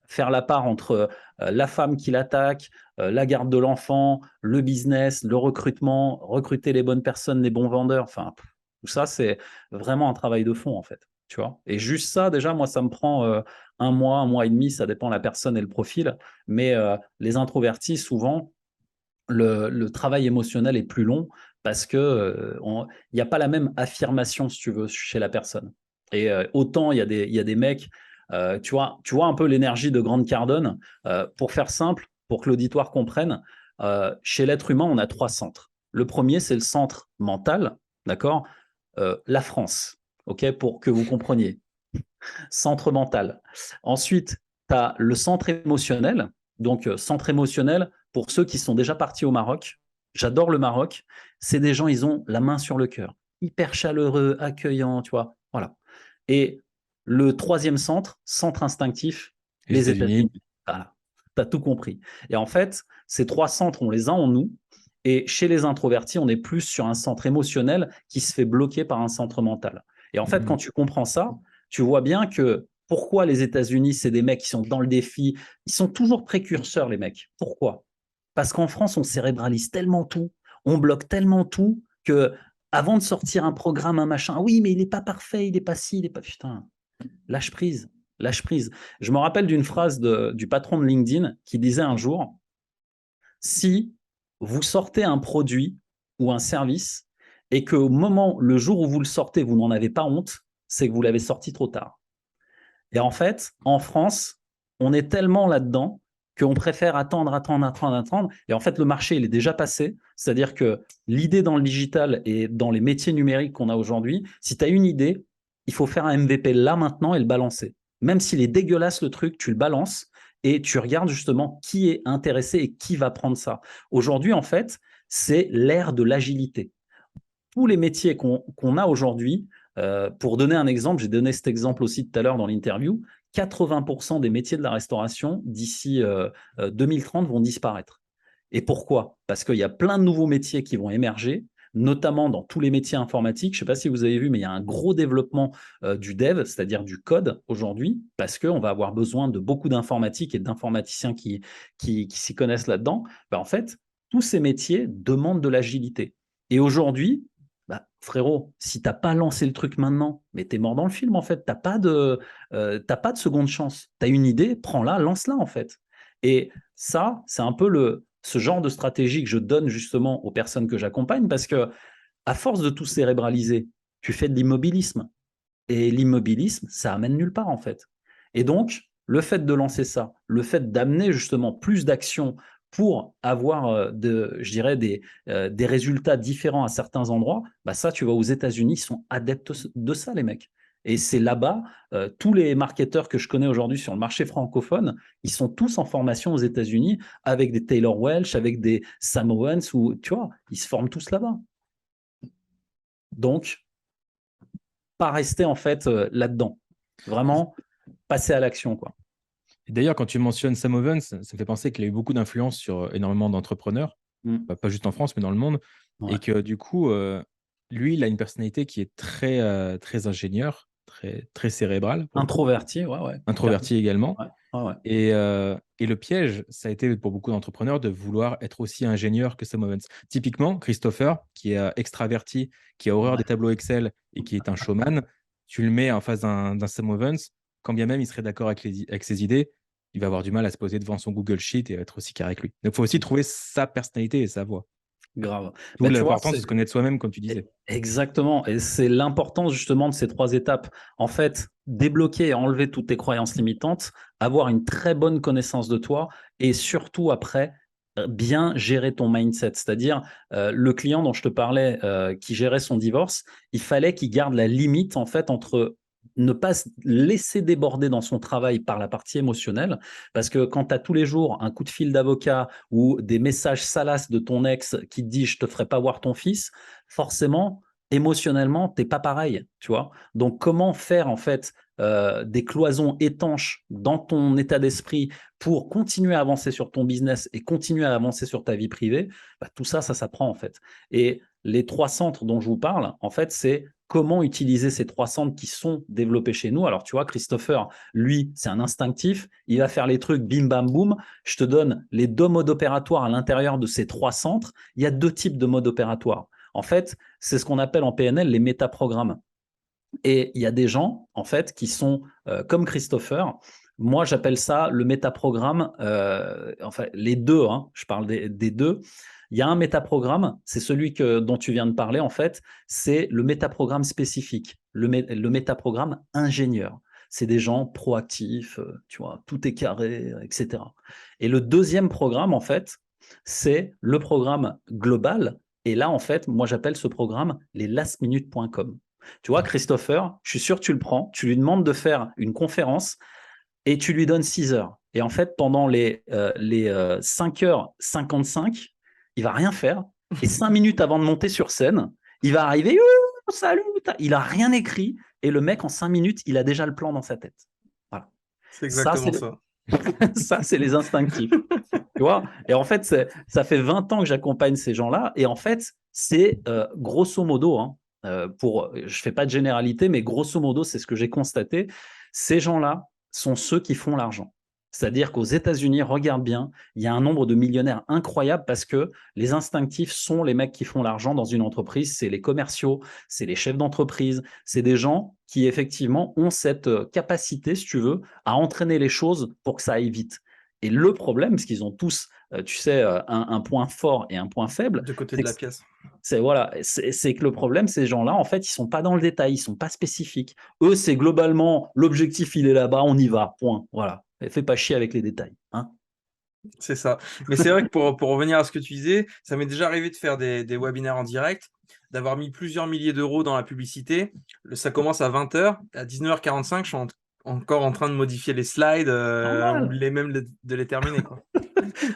S3: Faire la part entre la femme qui l'attaque, la garde de l'enfant, le business, le recrutement, recruter les bonnes personnes, les bons vendeurs. Enfin, tout ça, c'est vraiment un travail de fond, en fait. Tu vois. Et juste ça, déjà, moi, ça me prend 1 mois, 1 mois et demi, ça dépend de la personne et le profil. Mais les introvertis, souvent, le travail émotionnel est plus long parce que il n'y a pas la même affirmation, si tu veux, chez la personne. Et autant il y a des mecs, tu vois un peu l'énergie de Grant Cardone. Pour faire simple, pour que l'auditoire comprenne, chez l'être humain, on a 3 centres. Le premier, c'est le centre mental, d'accord? La France, ok, pour que vous compreniez. Centre mental. Ensuite, tu as le centre émotionnel. Donc, centre émotionnel, pour ceux qui sont déjà partis au Maroc, j'adore le Maroc. C'est des gens, ils ont la main sur le cœur. Hyper chaleureux, accueillants, tu vois. Voilà. Et le troisième centre, centre instinctif,
S1: Les
S3: les
S1: États-Unis.
S3: États-Unis. Voilà. Tu as tout compris. Et en fait, ces 3 centres, on les a en nous. Et chez les introvertis, on est plus sur un centre émotionnel qui se fait bloquer par un centre mental. Et en fait, quand tu comprends ça, tu vois bien que pourquoi les États-Unis, c'est des mecs qui sont dans le défi, ils sont toujours précurseurs, les mecs. Pourquoi? Parce qu'en France, on cérébralise tellement tout, on bloque tellement tout que avant de sortir un programme, un machin, ah oui, mais il n'est pas parfait, il n'est pas ci, il n'est pas. Putain, lâche prise, lâche prise. Je me rappelle d'une phrase du patron de LinkedIn qui disait un jour, si vous sortez un produit ou un service et qu'au moment, le jour où vous le sortez, vous n'en avez pas honte, c'est que vous l'avez sorti trop tard. Et en fait, en France, on est tellement là-dedans qu'on préfère attendre. Et en fait, le marché, il est déjà passé. C'est-à-dire que l'idée dans le digital et dans les métiers numériques qu'on a aujourd'hui, si tu as une idée, il faut faire un MVP là maintenant et le balancer. Même s'il est dégueulasse le truc, tu le balances et tu regardes justement qui est intéressé et qui va prendre ça. Aujourd'hui, en fait, c'est l'ère de l'agilité. Tous les métiers qu'on a aujourd'hui, Pour donner un exemple, j'ai donné cet exemple aussi tout à l'heure dans l'interview, 80% des métiers de la restauration d'ici 2030 vont disparaître. Et pourquoi? Parce qu'il y a plein de nouveaux métiers qui vont émerger, notamment dans tous les métiers informatiques. Je ne sais pas si vous avez vu, mais il y a un gros développement du dev, c'est-à-dire du code aujourd'hui, parce qu'on va avoir besoin de beaucoup d'informatique et d'informaticiens qui s'y connaissent là-dedans. En fait, tous ces métiers demandent de l'agilité. Et aujourd'hui, frérot, si tu n'as pas lancé le truc maintenant, mais tu es mort dans le film en fait, tu n'as pas de seconde chance. Tu as une idée, prends-la, lance-la en fait. Et ça, c'est un peu ce genre de stratégie que je donne justement aux personnes que j'accompagne parce que à force de tout cérébraliser, tu fais de l'immobilisme. Et l'immobilisme, ça amène nulle part en fait. Et donc, le fait de lancer ça, le fait d'amener justement plus d'actions pour avoir je dirais des résultats différents à certains endroits, ça, tu vois, aux États-Unis, ils sont adeptes de ça, les mecs. Et c'est là-bas, tous les marketeurs que je connais aujourd'hui sur le marché francophone, ils sont tous en formation aux États-Unis avec des Taylor Welch, avec des Sam Owens, ou tu vois, ils se forment tous là-bas. Donc, pas rester en fait là-dedans. Vraiment, passer à l'action, quoi.
S1: Et d'ailleurs, quand tu mentionnes Sam Ovens, ça me fait penser qu'il a eu beaucoup d'influence sur énormément d'entrepreneurs, pas juste en France, mais dans le monde.
S3: Ouais.
S1: Et que du coup, lui, il a une personnalité qui est très, très ingénieur, très cérébrale.
S3: Introverti, ouais.
S1: Introverti également.
S3: Ouais.
S1: Et le piège, ça a été pour beaucoup d'entrepreneurs de vouloir être aussi ingénieur que Sam Ovens. Typiquement, Christopher, qui est extraverti, qui a horreur des tableaux Excel et qui est un showman, tu le mets en face d'un Sam Ovens, quand bien même il serait d'accord avec ses idées, il va avoir du mal à se poser devant son Google Sheet et être aussi carré que lui. Donc, il faut aussi trouver sa personnalité et sa voix.
S3: Grave.
S1: D'où l'importance de se connaître soi-même, comme tu disais.
S3: Exactement. Et c'est l'importance justement de ces 3 étapes. En fait, débloquer et enlever toutes tes croyances limitantes, avoir une très bonne connaissance de toi et surtout après, bien gérer ton mindset. C'est-à-dire, le client dont je te parlais qui gérait son divorce, il fallait qu'il garde la limite en fait entre ne pas se laisser déborder dans son travail par la partie émotionnelle, parce que quand tu as tous les jours un coup de fil d'avocat ou des messages salaces de ton ex qui te dit « je te ferai pas voir ton fils », forcément, émotionnellement, tu n'es pas pareil, tu vois. Donc, comment faire en fait des cloisons étanches dans ton état d'esprit pour continuer à avancer sur ton business et continuer à avancer sur ta vie privée, tout ça, ça s'apprend en fait. Et les 3 centres dont je vous parle, en fait, c'est comment utiliser ces 3 centres qui sont développés chez nous. Alors, tu vois, Christopher, lui, c'est un instinctif. Il va faire les trucs bim, bam, boum. Je te donne les 2 modes opératoires à l'intérieur de ces 3 centres. Il y a 2 types de modes opératoires. En fait, c'est ce qu'on appelle en PNL les métaprogrammes. Et il y a des gens, en fait, qui sont comme Christopher. Moi, j'appelle ça le métaprogramme. Enfin, les deux, je parle des deux. Il y a un métaprogramme, c'est celui dont tu viens de parler, en fait, c'est le métaprogramme spécifique, le métaprogramme ingénieur. C'est des gens proactifs, tu vois, tout est carré, etc. Et le deuxième programme, en fait, c'est le programme global. Et là, en fait, moi, j'appelle ce programme les lastminute.com. Tu vois, Christopher, je suis sûr que tu le prends, tu lui demandes de faire une conférence et tu lui donnes 6 heures. Et en fait, pendant les 5h55, il va rien faire. Et 5 minutes avant de monter sur scène, il va arriver, salut, il a rien écrit. Et le mec, en 5 minutes, il a déjà le plan dans sa tête. Voilà.
S2: C'est exactement ça.
S3: Ça, c'est les instinctifs. Tu vois. Et en fait, ça fait 20 ans que j'accompagne ces gens-là. Et en fait, c'est grosso modo, je ne fais pas de généralité, mais grosso modo, c'est ce que j'ai constaté. Ces gens-là sont ceux qui font l'argent. C'est-à-dire qu'aux États-Unis, regarde bien, il y a un nombre de millionnaires incroyable parce que les instinctifs sont les mecs qui font l'argent dans une entreprise, c'est les commerciaux, c'est les chefs d'entreprise, c'est des gens qui effectivement ont cette capacité, si tu veux, à entraîner les choses pour que ça aille vite. Et le problème, parce qu'ils ont tous, tu sais, un point fort et un point faible.
S2: De côté de la pièce.
S3: C'est que le problème, ces gens-là, en fait, ils sont pas dans le détail, ils sont pas spécifiques. Eux, c'est globalement l'objectif, il est là-bas, on y va, point. Voilà. Fais pas chier avec les détails.
S2: C'est ça. Mais c'est vrai que pour revenir à ce que tu disais, ça m'est déjà arrivé de faire des webinaires en direct, d'avoir mis plusieurs milliers d'euros dans la publicité. Ça commence à 20h. À 19h45, je suis encore en train de modifier les slides ou de les terminer, quoi.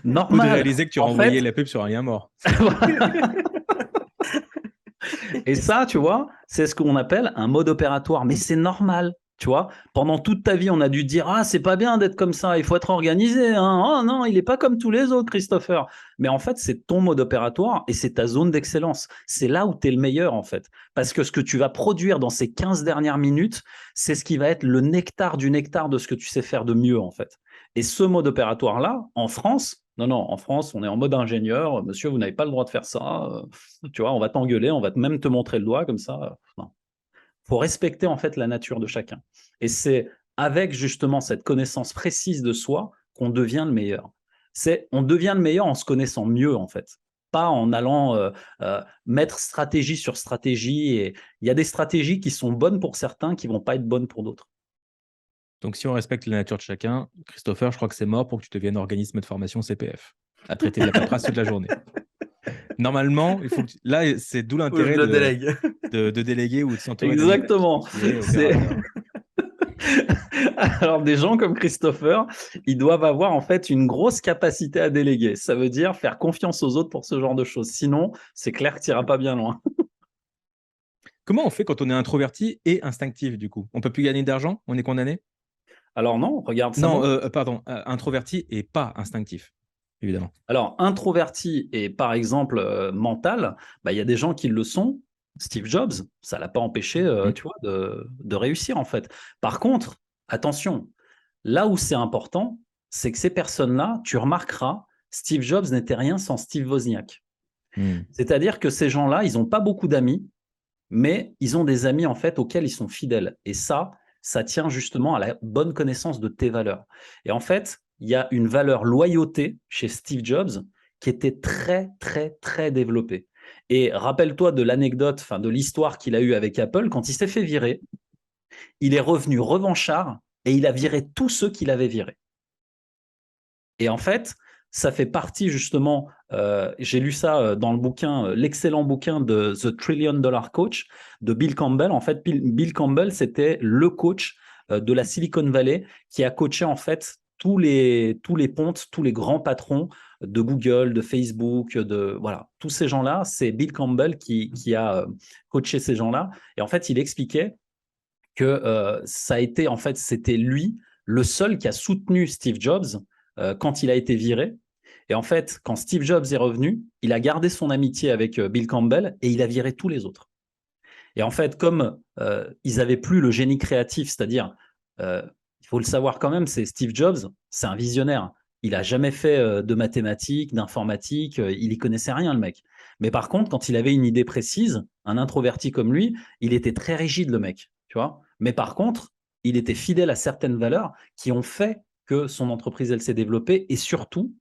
S3: Normal.
S1: Ou de réaliser que tu renvoyais la pub sur un lien mort.
S3: Et ça, tu vois, c'est ce qu'on appelle un mode opératoire. Mais c'est normal, tu vois. Pendant toute ta vie, on a dû dire, ah, c'est pas bien d'être comme ça, il faut être organisé. Hein. Oh non, il n'est pas comme tous les autres, Christopher. Mais en fait, c'est ton mode opératoire et c'est ta zone d'excellence. C'est là où tu es le meilleur, en fait. Parce que ce que tu vas produire dans ces 15 dernières minutes, c'est ce qui va être le nectar du nectar de ce que tu sais faire de mieux, en fait. Et ce mode opératoire-là, en France, non, en France, on est en mode ingénieur. Monsieur, vous n'avez pas le droit de faire ça. Tu vois, on va t'engueuler, on va même te montrer le doigt comme ça. Non. Faut respecter en fait la nature de chacun. Et c'est avec justement cette connaissance précise de soi qu'on devient le meilleur. On devient le meilleur en se connaissant mieux en fait, pas en allant mettre stratégie sur stratégie. Et il y a des stratégies qui sont bonnes pour certains, qui vont pas être bonnes pour d'autres.
S1: Donc, si on respecte la nature de chacun, Christopher, je crois que c'est mort pour que tu deviennes organisme de formation CPF, à traiter de la paperasse toute la journée. Normalement, il faut là, c'est d'où l'intérêt de déléguer ou de s'entourer.
S3: Exactement. Alors, des gens comme Christopher, ils doivent avoir en fait une grosse capacité à déléguer. Ça veut dire faire confiance aux autres pour ce genre de choses. Sinon, c'est clair que tu n'iras pas bien loin.
S1: Comment on fait quand on est introverti et instinctif, du coup? On peut plus gagner d'argent? On est condamné?
S3: Alors non, regarde ça.
S1: Non, pardon, introverti et pas instinctif, évidemment.
S3: Alors, introverti et par exemple mental, il y a des gens qui le sont. Steve Jobs, ça ne l'a pas empêché tu vois, de réussir en fait. Par contre, attention, là où c'est important, c'est que ces personnes-là, tu remarqueras, Steve Jobs n'était rien sans Steve Wozniak. C'est-à-dire que ces gens-là, ils n'ont pas beaucoup d'amis, mais ils ont des amis en fait auxquels ils sont fidèles. Et ça tient justement à la bonne connaissance de tes valeurs. Et en fait, il y a une valeur loyauté chez Steve Jobs qui était très, très, très développée. Et rappelle-toi de l'anecdote, de l'histoire qu'il a eue avec Apple. Quand il s'est fait virer, il est revenu revanchard et il a viré tous ceux qu'il avait virés. Et en fait, ça fait partie justement, j'ai lu ça dans le bouquin, l'excellent bouquin de The Trillion Dollar Coach de Bill Campbell. En fait, Bill Campbell, c'était le coach de la Silicon Valley qui a coaché en fait tous les pontes, tous les grands patrons de Google, de Facebook, voilà, tous ces gens-là. C'est Bill Campbell qui a coaché ces gens-là. Et en fait, il expliquait que ça a été, en fait, c'était lui le seul qui a soutenu Steve Jobs quand il a été viré. Et en fait, quand Steve Jobs est revenu, il a gardé son amitié avec Bill Campbell et il a viré tous les autres. Et en fait, comme ils n'avaient plus le génie créatif, c'est-à-dire, il faut le savoir quand même, c'est Steve Jobs, c'est un visionnaire. Il n'a jamais fait de mathématiques, d'informatique, il n'y connaissait rien, le mec. Mais par contre, quand il avait une idée précise, un introverti comme lui, il était très rigide, le mec. Tu vois. Mais par contre, il était fidèle à certaines valeurs qui ont fait que son entreprise, elle s'est développée et surtout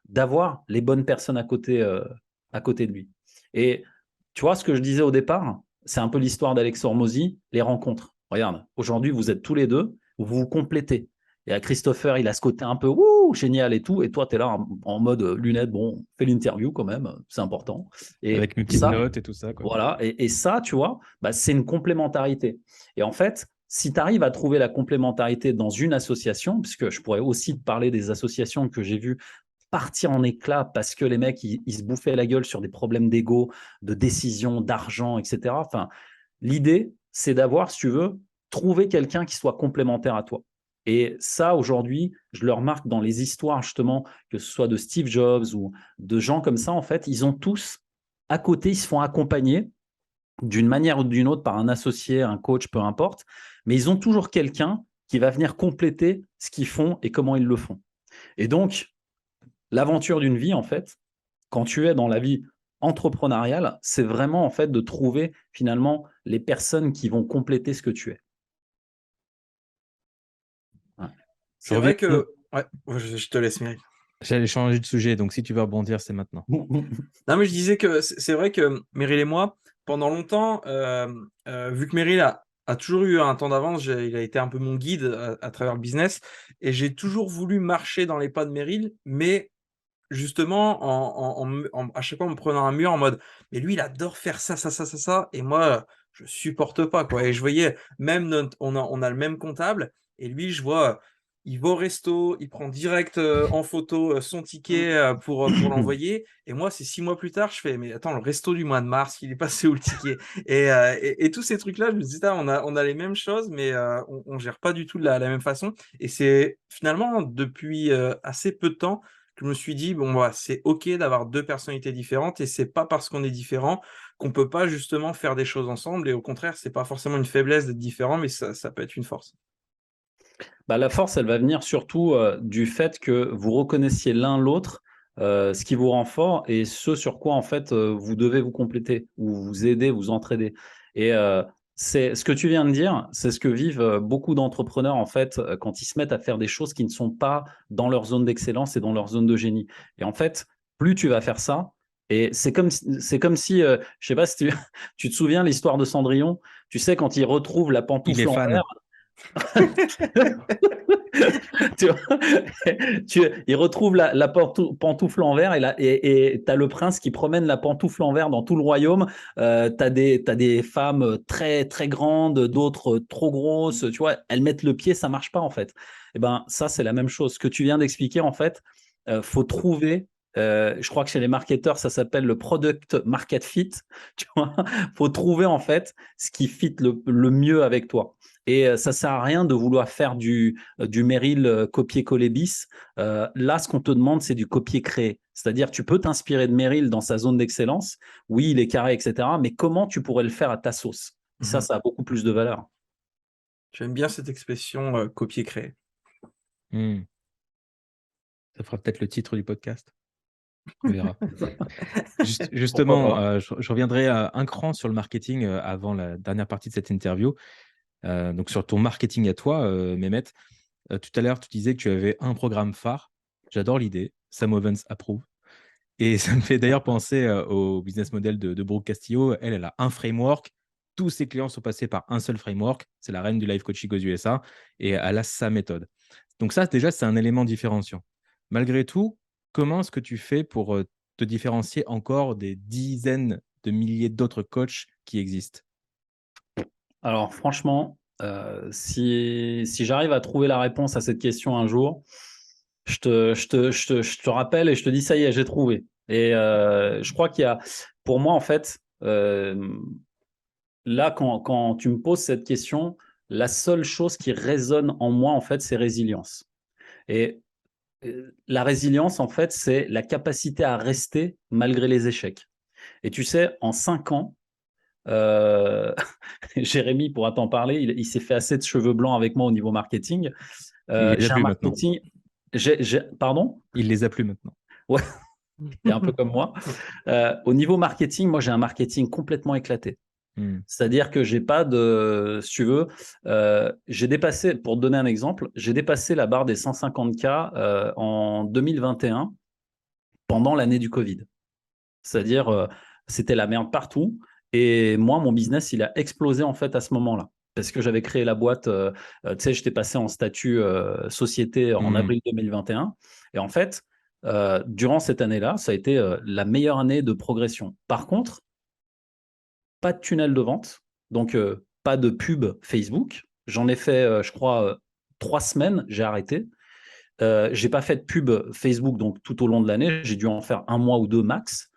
S3: d'avoir les bonnes personnes à côté de lui. Et tu vois, ce que je disais au départ, c'est un peu l'histoire d'Alex Hormozy, les rencontres. Regarde, aujourd'hui, vous êtes tous les deux, vous vous complétez. Et à Christopher, il a ce côté un peu génial et tout. Et toi, tu es là en mode lunettes, bon, fais l'interview quand même, c'est important. Et
S1: avec mes petites notes et tout ça. Quoi.
S3: Voilà, et ça, tu vois, c'est une complémentarité. Et en fait, si tu arrives à trouver la complémentarité dans une association, puisque je pourrais aussi te parler des associations que j'ai vues partir en éclats parce que les mecs, ils se bouffaient la gueule sur des problèmes d'ego, de décision, d'argent, etc. Enfin, l'idée, c'est d'avoir, si tu veux, trouver quelqu'un qui soit complémentaire à toi. Et ça, aujourd'hui, je le remarque dans les histoires, justement, que ce soit de Steve Jobs ou de gens comme ça, en fait, ils ont tous, à côté, ils se font accompagner d'une manière ou d'une autre par un associé, un coach, peu importe, mais ils ont toujours quelqu'un qui va venir compléter ce qu'ils font et comment ils le font. Et donc, l'aventure d'une vie, en fait, quand tu es dans la vie entrepreneuriale, c'est vraiment en fait de trouver finalement les personnes qui vont compléter ce que tu es.
S2: Ouais. C'est vrai que... Ouais, je te laisse, Meryl.
S1: J'allais changer de sujet, donc si tu veux rebondir, c'est maintenant.
S2: Non, mais je disais que c'est vrai que Meryl et moi, pendant longtemps, vu que Meryl a toujours eu un temps d'avance, il a été un peu mon guide à travers le business, et j'ai toujours voulu marcher dans les pas de Meryl, mais justement, à chaque fois en me prenant un mur en mode mais lui il adore faire ça, et moi je supporte pas quoi. Et je voyais même on a le même comptable, et lui je vois il va au resto, il prend direct en photo son ticket pour l'envoyer. Et moi, c'est 6 mois plus tard, je fais, mais attends, le resto du mois de mars, il est passé où le ticket? Et tous ces trucs-là, je me dis, on a les mêmes choses, mais on gère pas du tout de la même façon. Et c'est finalement depuis assez peu de temps que je me suis dit, bon, bah, c'est OK d'avoir deux personnalités différentes et c'est pas parce qu'on est différent qu'on peut pas justement faire des choses ensemble. Et au contraire, c'est pas forcément une faiblesse d'être différent, mais ça peut être une force.
S3: Bah, la force, elle va venir surtout du fait que vous reconnaissiez l'un l'autre, ce qui vous rend fort et ce sur quoi en fait vous devez vous compléter ou vous aider, vous entraider. Et c'est ce que tu viens de dire, c'est ce que vivent beaucoup d'entrepreneurs en fait quand ils se mettent à faire des choses qui ne sont pas dans leur zone d'excellence et dans leur zone de génie. Et en fait, plus tu vas faire ça, et c'est comme si je sais pas si tu te souviens l'histoire de Cendrillon, tu sais quand il retrouve la
S1: Il
S3: pantoufle
S1: est
S3: en
S1: fan.
S3: verre. Tu vois, il retrouve la pantoufle en verre et tu as le prince qui promène la pantoufle en verre dans tout le royaume. T'as des femmes très, très grandes, d'autres trop grosses. Tu vois, elles mettent le pied, ça marche pas en fait. Et ben, ça, c'est la même chose. Ce que tu viens d'expliquer, en fait, faut trouver. Je crois que chez les marketeurs, ça s'appelle le product market fit. Tu vois, faut trouver en fait ce qui fit le mieux avec toi. Et ça sert à rien de vouloir faire du Merrill copier-coller bis. Là, ce qu'on te demande, c'est du copier-créer. C'est-à-dire, tu peux t'inspirer de Merrill dans sa zone d'excellence. Oui, il est carré, etc. Mais comment tu pourrais le faire à ta sauce? Ça a beaucoup plus de valeur.
S2: J'aime bien cette expression copier-créer.
S1: Ça fera peut-être le titre du podcast. On verra.
S3: Pourquoi
S1: Justement,
S3: pas.
S1: je reviendrai un cran sur le marketing avant la dernière partie de cette interview. Donc sur ton marketing à toi, Mehmet. Tout à l'heure, tu disais que tu avais un programme phare. J'adore l'idée. Sam Ovens approuve. Et ça me fait d'ailleurs penser au business model de Brooke Castillo. Elle a un framework. Tous ses clients sont passés par un seul framework. C'est la reine du live coaching aux USA. Et elle a sa méthode. Donc ça, déjà, c'est un élément différenciant. Malgré tout, comment est-ce que tu fais pour te différencier encore des dizaines de milliers d'autres coachs qui existent?
S3: Alors, franchement, si j'arrive à trouver la réponse à cette question un jour, je te rappelle et je te dis, ça y est, j'ai trouvé. Et je crois qu'il y a, pour moi, en fait, là, quand tu me poses cette question, la seule chose qui résonne en moi, en fait, c'est résilience. Et la résilience, en fait, c'est la capacité à rester malgré les échecs. Et tu sais, en 5 ans, Jérémy pourra t'en parler, il s'est fait assez de cheveux blancs avec moi au niveau marketing.
S1: Il les a
S3: J'ai un
S1: plus maintenant.
S3: marketing. Pardon?
S1: Il les a plus maintenant.
S3: Ouais, il est un peu comme moi. Au niveau marketing, moi, j'ai un marketing complètement éclaté. C'est-à-dire que j'ai pas de, si tu veux, j'ai dépassé, pour te donner un exemple, j'ai dépassé la barre des 150K en 2021 pendant l'année du Covid. C'est-à-dire, c'était la merde partout. Et moi, mon business, il a explosé en fait à ce moment-là. Parce que j'avais créé la boîte, tu sais, j'étais passé en statut société en avril 2021. Et en fait, durant cette année-là, ça a été la meilleure année de progression. Par contre, pas de tunnel de vente, donc pas de pub Facebook. J'en ai fait, je crois, 3 semaines, j'ai arrêté. J'ai pas fait de pub Facebook donc tout au long de l'année. J'ai dû en faire 1 mois ou 2 max.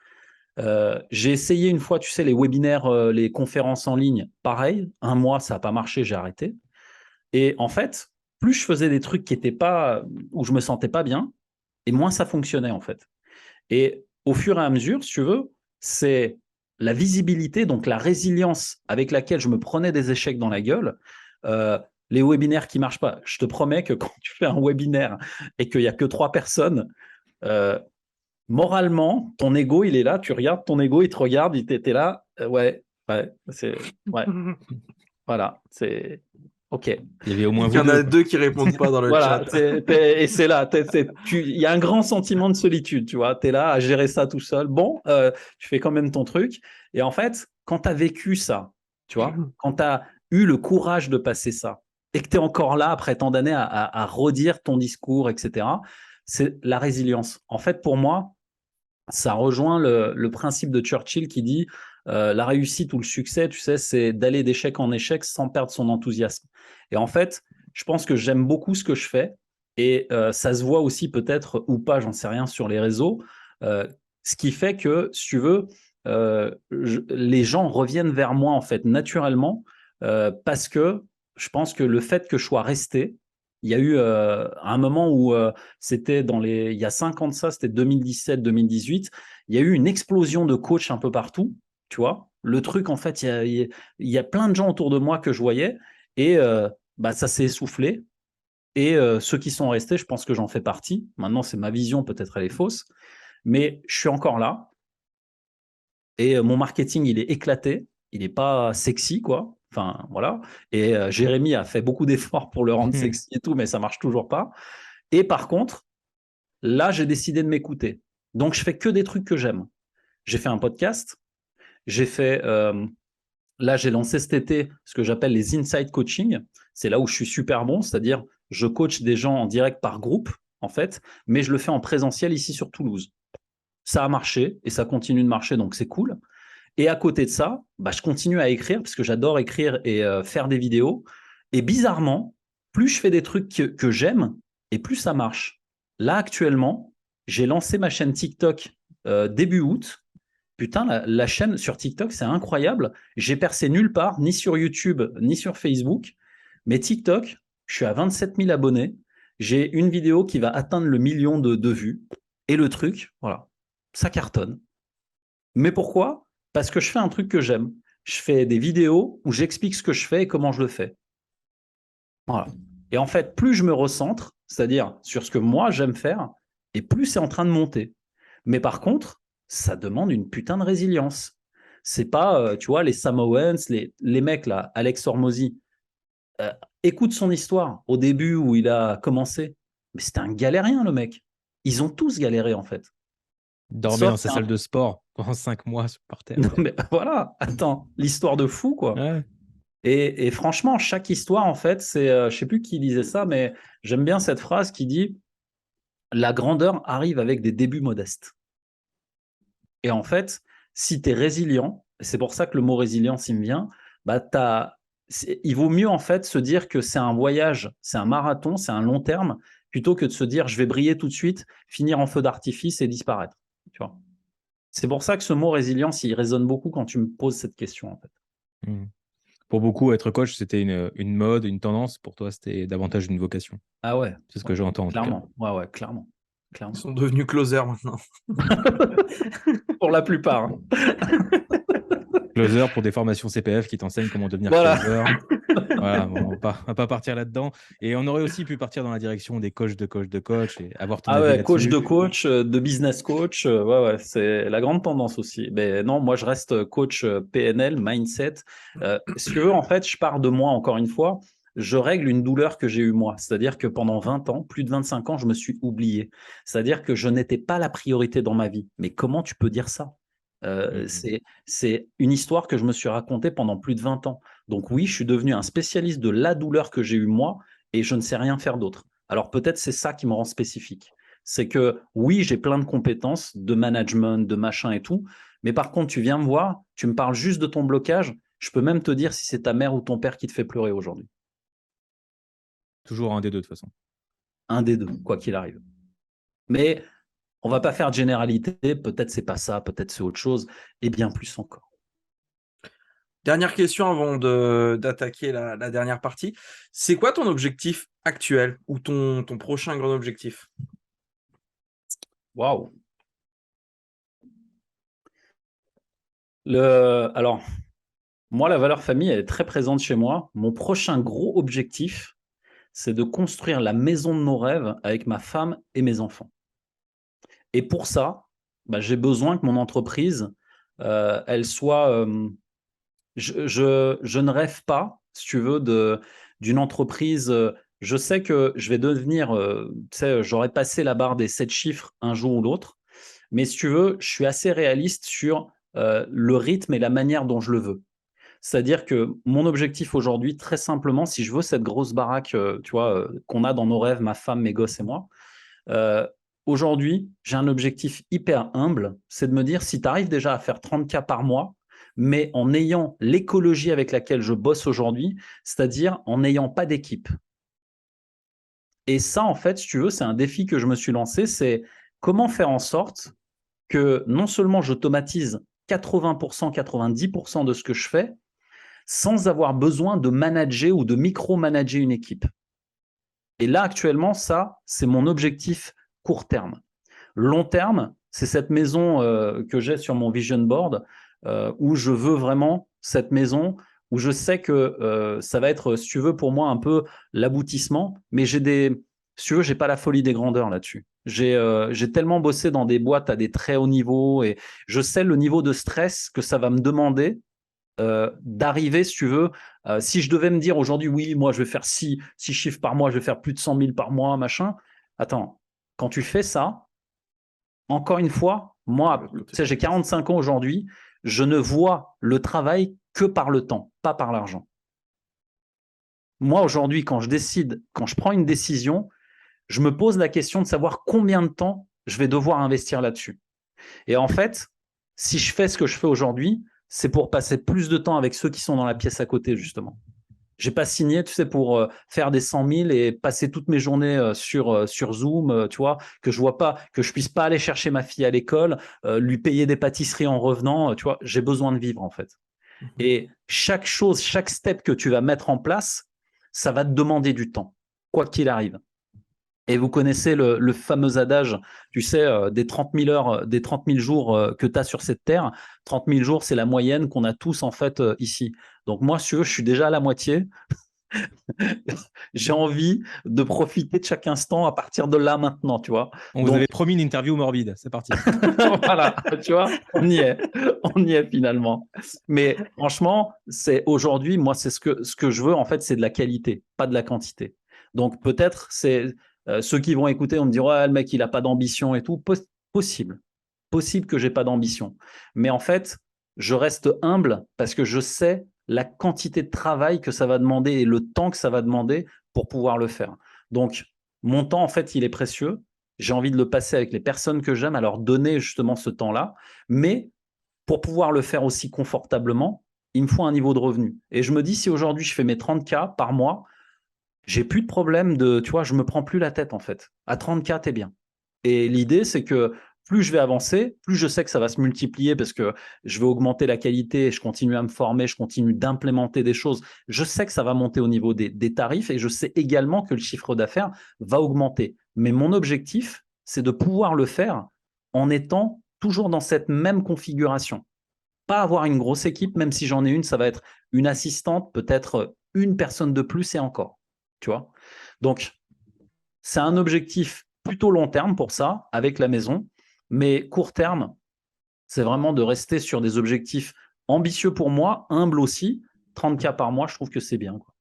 S3: J'ai essayé une fois, tu sais, les webinaires, les conférences en ligne, pareil. 1 mois, ça n'a pas marché, j'ai arrêté. Et en fait, plus je faisais des trucs qui étaient pas, où je me sentais pas bien, et moins ça fonctionnait en fait. Et au fur et à mesure, si tu veux, c'est la visibilité, donc la résilience avec laquelle je me prenais des échecs dans la gueule. Les webinaires qui marchent pas. Je te promets que quand tu fais un webinaire et qu'il y a que 3 personnes, moralement, ton ego, il est là. Tu regardes ton ego, il te regarde, il était là. Ouais, c'est ouais. Voilà, c'est OK.
S1: Il y avait au moins
S2: Il y
S1: vous
S2: en a
S1: deux.
S2: 2 qui répondent pas dans le
S3: Voilà,
S2: chat.
S3: et c'est là. Il y a un grand sentiment de solitude, tu vois. Tu es là à gérer ça tout seul. Bon, tu fais quand même ton truc. Et en fait, quand tu as vécu ça, tu vois, quand tu as eu le courage de passer ça, et que tu es encore là après tant d'années à redire ton discours, etc., c'est la résilience. En fait, pour moi, ça rejoint le principe de Churchill qui dit la réussite ou le succès, tu sais, c'est d'aller d'échec en échec sans perdre son enthousiasme. Et en fait, je pense que j'aime beaucoup ce que je fais Et ça se voit aussi peut-être ou pas, j'en sais rien, sur les réseaux. Ce qui fait que, si tu veux, les gens reviennent vers moi en fait naturellement parce que je pense que le fait que je sois resté, il y a eu un moment où c'était il y a 5 ans de ça, c'était 2017-2018, il y a eu une explosion de coachs un peu partout, tu vois. Le truc, en fait, il y a plein de gens autour de moi que je voyais et ça s'est essoufflé. Et ceux qui sont restés, je pense que j'en fais partie. Maintenant, c'est ma vision, peut-être elle est fausse, mais je suis encore là. Et mon marketing, il est éclaté. Il n'est pas sexy, quoi. Enfin, voilà. Et Jérémy a fait beaucoup d'efforts pour le rendre sexy et tout, mais ça marche toujours pas. Et par contre, là, j'ai décidé de m'écouter. Donc, je fais que des trucs que j'aime. J'ai fait un podcast. J'ai fait... là, j'ai lancé cet été ce que j'appelle les inside coaching. C'est là où je suis super bon, c'est-à-dire je coach des gens en direct par groupe, en fait, mais je le fais en présentiel ici sur Toulouse. Ça a marché et ça continue de marcher, donc c'est cool. Et à côté de ça, je continue à écrire parce que j'adore écrire et faire des vidéos. Et bizarrement, plus je fais des trucs que j'aime et plus ça marche. Là, actuellement, j'ai lancé ma chaîne TikTok début août. Putain, la chaîne sur TikTok, c'est incroyable. J'ai percé nulle part, ni sur YouTube, ni sur Facebook. Mais TikTok, je suis à 27 000 abonnés. J'ai une vidéo qui va atteindre le million de vues. Et le truc, voilà, ça cartonne. Mais pourquoi? Parce que je fais un truc que j'aime. Je fais des vidéos où j'explique ce que je fais et comment je le fais. Voilà. Et en fait, plus je me recentre, c'est-à-dire sur ce que moi j'aime faire, et plus c'est en train de monter. Mais par contre, ça demande une putain de résilience. C'est pas, tu vois, les Sam Owens, les mecs là, Alex Hormozy, écoute son histoire au début où il a commencé. Mais c'était un galérien, le mec. Ils ont tous galéré, en fait.
S1: Dormait dans sa salle de sport pendant 5 mois par terre.
S3: Non, mais voilà, attends, l'histoire de fou, quoi.
S1: Ouais.
S3: Et franchement, chaque histoire, en fait, c'est, je sais plus qui disait ça, mais j'aime bien cette phrase qui dit « La grandeur arrive avec des débuts modestes ». Et en fait, si tu es résilient, c'est pour ça que le mot résilience, il me vient, il vaut mieux en fait se dire que c'est un voyage, c'est un marathon, c'est un long terme, plutôt que de se dire je vais briller tout de suite, finir en feu d'artifice et disparaître. Tu vois. C'est pour ça que ce mot résilience, il résonne beaucoup quand tu me poses cette question en fait.
S1: Pour beaucoup, être coach, c'était une mode, une tendance. Pour toi, c'était davantage une vocation.
S3: Ah ouais.
S1: C'est ce que j'entends en
S3: clairement.
S1: tout cas.
S3: Ouais, clairement.
S2: Ils sont devenus closers maintenant.
S3: Pour la plupart.
S1: Closer pour des formations CPF qui t'enseignent comment devenir closer. Voilà, bon, on va pas partir là-dedans. Et on aurait aussi pu partir dans la direction des coachs et avoir ton avis là-dessus.
S3: Coach de coach, de business coach, ouais, c'est la grande tendance aussi. Mais non, moi je reste coach PNL, mindset. Si tu veux, en fait, je pars de moi encore une fois. Je règle une douleur que j'ai eue moi. C'est-à-dire que pendant 20 ans, plus de 25 ans, je me suis oublié. C'est-à-dire que je n'étais pas la priorité dans ma vie. Mais comment tu peux dire ça? C'est une histoire que je me suis racontée pendant plus de 20 ans. Donc oui, je suis devenu un spécialiste de la douleur que j'ai eue moi et je ne sais rien faire d'autre. Alors peut-être c'est ça qui me rend spécifique. C'est que oui, j'ai plein de compétences de management, de machin et tout, mais par contre, tu viens me voir, tu me parles juste de ton blocage, je peux même te dire si c'est ta mère ou ton père qui te fait pleurer aujourd'hui.
S1: Toujours un des deux de toute façon.
S3: Un des deux, quoi qu'il arrive. Mais on va pas faire de généralité, peut-être c'est pas ça, peut-être c'est autre chose, et bien plus encore.
S2: Dernière question avant d'attaquer la dernière partie. C'est quoi ton objectif actuel ou ton prochain grand objectif?
S3: Waouh. Alors, moi, la valeur famille, elle est très présente chez moi. Mon prochain gros objectif, c'est de construire la maison de nos rêves avec ma femme et mes enfants. Et pour ça, j'ai besoin que mon entreprise, elle soit... je ne rêve pas, si tu veux, d'une entreprise... je sais que je vais devenir... tu sais, j'aurais passé la barre des 7 chiffres un jour ou l'autre. Mais si tu veux, je suis assez réaliste sur le rythme et la manière dont je le veux. C'est-à-dire que mon objectif aujourd'hui, très simplement, si je veux cette grosse baraque, tu vois, qu'on a dans nos rêves, ma femme, mes gosses et moi, aujourd'hui, j'ai un objectif hyper humble, c'est de me dire, si tu arrives déjà à faire 30K par mois, mais en ayant l'écologie avec laquelle je bosse aujourd'hui, c'est-à-dire en n'ayant pas d'équipe. Et ça, en fait, si tu veux, c'est un défi que je me suis lancé, c'est comment faire en sorte que non seulement j'automatise 80%, 90% de ce que je fais, sans avoir besoin de manager ou de micro-manager une équipe. Et là, actuellement, ça, c'est mon objectif court terme. Long terme, c'est cette maison que j'ai sur mon vision board où je veux vraiment cette maison où je sais que ça va être, si tu veux, pour moi un peu l'aboutissement. Mais si tu veux, j'ai pas la folie des grandeurs là-dessus. J'ai tellement bossé dans des boîtes à des très hauts niveaux et je sais le niveau de stress que ça va me demander d'arriver, si tu veux. Si je devais me dire aujourd'hui, oui, moi, je vais faire 6 chiffres par mois, je vais faire plus de 100 000 par mois, machin. Attends, quand tu fais ça, encore une fois, moi, tu sais, j'ai 45 ans aujourd'hui, je ne vois le travail que par le temps, pas par l'argent. Moi, aujourd'hui, quand je prends une décision, je me pose la question de savoir combien de temps je vais devoir investir là-dessus. Et en fait, si je fais ce que je fais aujourd'hui, c'est pour passer plus de temps avec ceux qui sont dans la pièce à côté, justement. J'ai pas signé, tu sais, pour faire des 100 000 et passer toutes mes journées sur Zoom, tu vois, que je puisse pas aller chercher ma fille à l'école, lui payer des pâtisseries en revenant, tu vois. J'ai besoin de vivre, en fait. Et chaque chose, chaque step que tu vas mettre en place, ça va te demander du temps, quoi qu'il arrive. Et vous connaissez le fameux adage, tu sais, des 30 000 heures, des 30 000 jours que tu as sur cette terre. 30 000 jours, c'est la moyenne qu'on a tous en fait ici. Donc moi, si tu veux, je suis déjà à la moitié. J'ai envie de profiter de chaque instant à partir de là maintenant, tu vois.
S1: On vous avait promis une interview morbide, c'est parti.
S3: Voilà, tu vois, on y est finalement. Mais franchement, c'est aujourd'hui, moi, c'est ce que je veux en fait, c'est de la qualité, pas de la quantité. Donc peut-être c'est ceux qui vont écouter, on me dira, ouais, le mec, il a pas d'ambition et tout. Possible que j'ai pas d'ambition. Mais en fait, je reste humble parce que je sais la quantité de travail que ça va demander et le temps que ça va demander pour pouvoir le faire. Donc, mon temps, en fait, il est précieux. J'ai envie de le passer avec les personnes que j'aime, à leur donner justement ce temps-là. Mais pour pouvoir le faire aussi confortablement, il me faut un niveau de revenu. Et je me dis, si aujourd'hui je fais mes 30K par mois, j'ai plus de problème tu vois, je me prends plus la tête en fait. À 30K, t'es bien. Et l'idée, c'est que plus je vais avancer, plus je sais que ça va se multiplier parce que je vais augmenter la qualité, je continue à me former, je continue d'implémenter des choses. Je sais que ça va monter au niveau des tarifs et je sais également que le chiffre d'affaires va augmenter. Mais mon objectif, c'est de pouvoir le faire en étant toujours dans cette même configuration. Pas avoir une grosse équipe, même si j'en ai une, ça va être une assistante, peut-être une personne de plus et encore. Tu vois? Donc, c'est un objectif plutôt long terme pour ça, avec la maison. Mais court terme, c'est vraiment de rester sur des objectifs ambitieux pour moi, humbles aussi. 30K par mois, je trouve que c'est bien, quoi.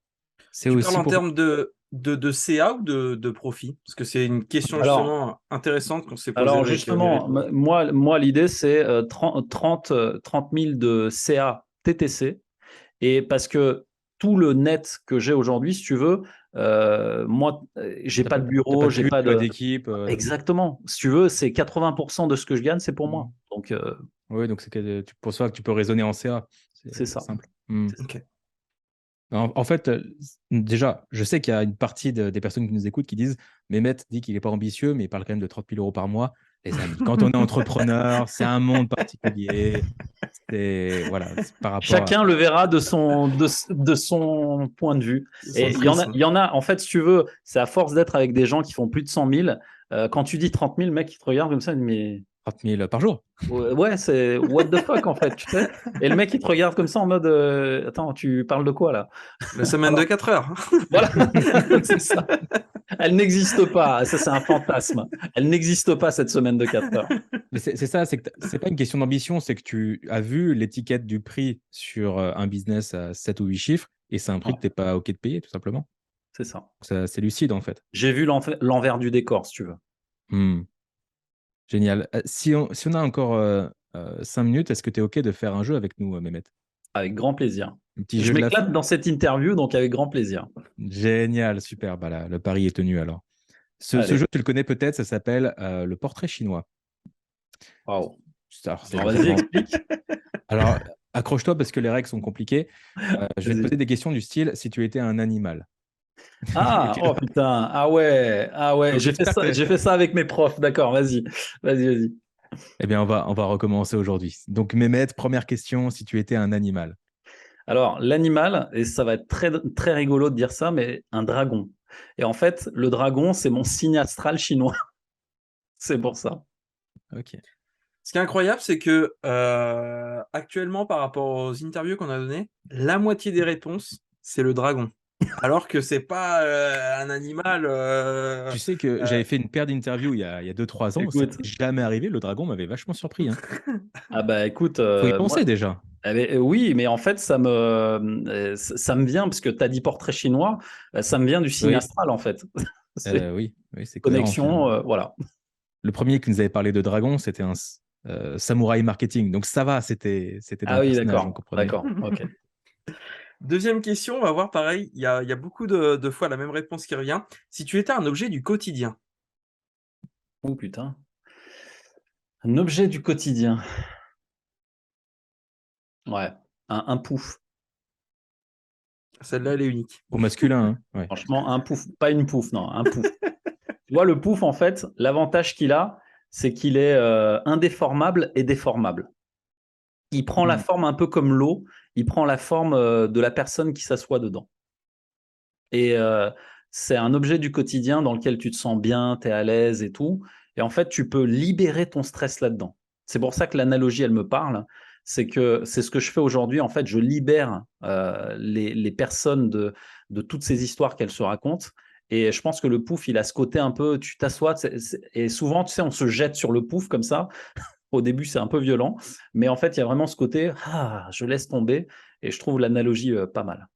S1: C'est
S2: Tu
S1: aussi
S2: parles en termes de CA ou de profit? Parce que c'est une question
S3: Alors,
S2: justement intéressante qu'on s'est posée
S3: Alors
S2: avec
S3: justement,
S2: Mérite.
S3: moi l'idée, c'est 30 000 de CA TTC. Et parce que tout le net que j'ai aujourd'hui, si tu veux, moi, j'ai
S1: T'as
S3: pas de
S1: t'as
S3: bureau,
S1: pas de
S3: j'ai
S1: but,
S3: pas
S1: pas
S3: de…
S1: d'équipe.
S3: Exactement. Si tu veux, c'est 80% de ce que je gagne, c'est pour moi. Donc,
S1: Oui, donc c'est que tu pour ça que tu peux raisonner en CA.
S3: c'est
S1: C'est
S3: ça.
S1: simple. Hmm.
S2: Ok.
S1: En fait, déjà, je sais qu'il y a une partie des personnes qui nous écoutent qui disent Mehmet dit qu'il n'est pas ambitieux, mais il parle quand même de 30 000 euros par mois. Les amis, quand on est entrepreneur, c'est un monde particulier. Voilà, c'est par rapport à.
S3: Chacun le verra de son point de vue.
S2: Sans
S3: Et il y en a,
S2: prisme.
S3: il y en a, en fait, si tu veux, c'est à force d'être avec des gens qui font plus de 100 000. Quand tu dis 30 000, le mec, il te regarde comme ça, il dit, mais
S1: 30 000 par jour.
S3: ouais, c'est what the fuck, en fait, tu sais. Et le mec, il te regarde comme ça en mode, attends, tu parles de quoi, là?
S2: La semaine de 4 heures.
S3: Voilà, c'est ça. Elle n'existe pas. Ça, c'est un fantasme. Elle n'existe pas, cette semaine de 4 heures.
S1: Mais c'est ça, c'est pas une question d'ambition, c'est que tu as vu l'étiquette du prix sur un business à 7 ou 8 chiffres et c'est un prix
S3: Ouais,
S1: que tu n'es pas OK de payer, tout simplement.
S3: c'est ça.
S1: C'est lucide, en fait.
S3: J'ai vu l'envers du décor, si tu veux.
S1: Hmm. Génial. Si on a encore 5 minutes, est-ce que tu es OK de faire un jeu avec nous, Mehmet?
S3: Avec grand plaisir.
S1: Un petit
S3: Je
S1: jeu de la
S3: m'éclate
S1: fin?
S3: dans cette interview, donc avec grand plaisir.
S1: Génial, super. Bah là, le pari est tenu alors. Ce
S3: Allez,
S1: jeu, tu le connais peut-être, ça s'appelle le portrait chinois.
S3: waouh.
S1: Alors,
S3: Alors vas-y, explique.
S1: Alors, accroche-toi parce que les règles sont compliquées. Je vais te
S3: Vas-y.
S1: poser des questions du style si tu étais un animal.
S3: Ah, oh putain, ah ouais,
S1: Donc, j'espère que...
S3: j'ai fait ça avec mes profs, d'accord, vas-y.
S1: Eh bien, on va recommencer aujourd'hui. Donc, Mehmet, première question, si tu étais un animal.
S3: Alors, l'animal, et ça va être très, très rigolo de dire ça, mais un dragon. Et en fait, le dragon, c'est mon signe astral chinois. C'est pour ça.
S1: Ok.
S2: Ce qui est incroyable, c'est que actuellement, par rapport aux interviews qu'on a données, la moitié des réponses, c'est le dragon. Alors que c'est pas un animal.
S1: Tu sais que j'avais fait une paire d'interviews il y a 2-3 ans, ça
S3: Écoute,
S1: m'était jamais arrivé, le dragon m'avait vachement surpris. Hein.
S3: ah bah écoute,
S1: Faut y
S3: moi,
S1: penser déjà.
S3: oui, mais en fait, ça me vient, parce que tu as dit portrait chinois, ça me vient du signe
S1: Oui,
S3: astral, en fait. C'est
S1: oui, c'est cohérent
S3: connexion,
S1: finalement.
S3: voilà.
S1: Le premier qui nous avait parlé de dragon, c'était un samouraï marketing. Donc ça va, c'était dans
S3: Ah
S1: le
S3: oui,
S1: personnage, on comprenait.
S3: d'accord, ok.
S2: Deuxième question, on va voir pareil. Il y a beaucoup de fois la même réponse qui revient. Si tu étais un objet du quotidien,
S3: Oh putain. Un objet du quotidien. Ouais, un pouf.
S2: celle-là, elle est unique.
S1: Au masculin, hein. Ouais.
S3: Franchement, un pouf. Pas une pouf, non, un pouf. Tu vois, le pouf, en fait, l'avantage qu'il a, c'est qu'il est indéformable et déformable. Il prend la
S1: Mm.
S3: forme un peu comme l'eau, il prend la forme de la personne qui s'assoit dedans. Et c'est un objet du quotidien dans lequel tu te sens bien, tu es à l'aise et tout. Et en fait, tu peux libérer ton stress là-dedans. C'est pour ça que l'analogie, elle me parle. C'est que c'est ce que je fais aujourd'hui. En fait, je libère les personnes de toutes ces histoires qu'elles se racontent. Et je pense que le pouf, il a ce côté un peu, tu t'assois, et souvent, tu sais, on se jette sur le pouf comme ça. Au début, c'est un peu violent. Mais en fait, il y a vraiment ce côté, ah, je laisse tomber. Et je trouve l'analogie pas mal.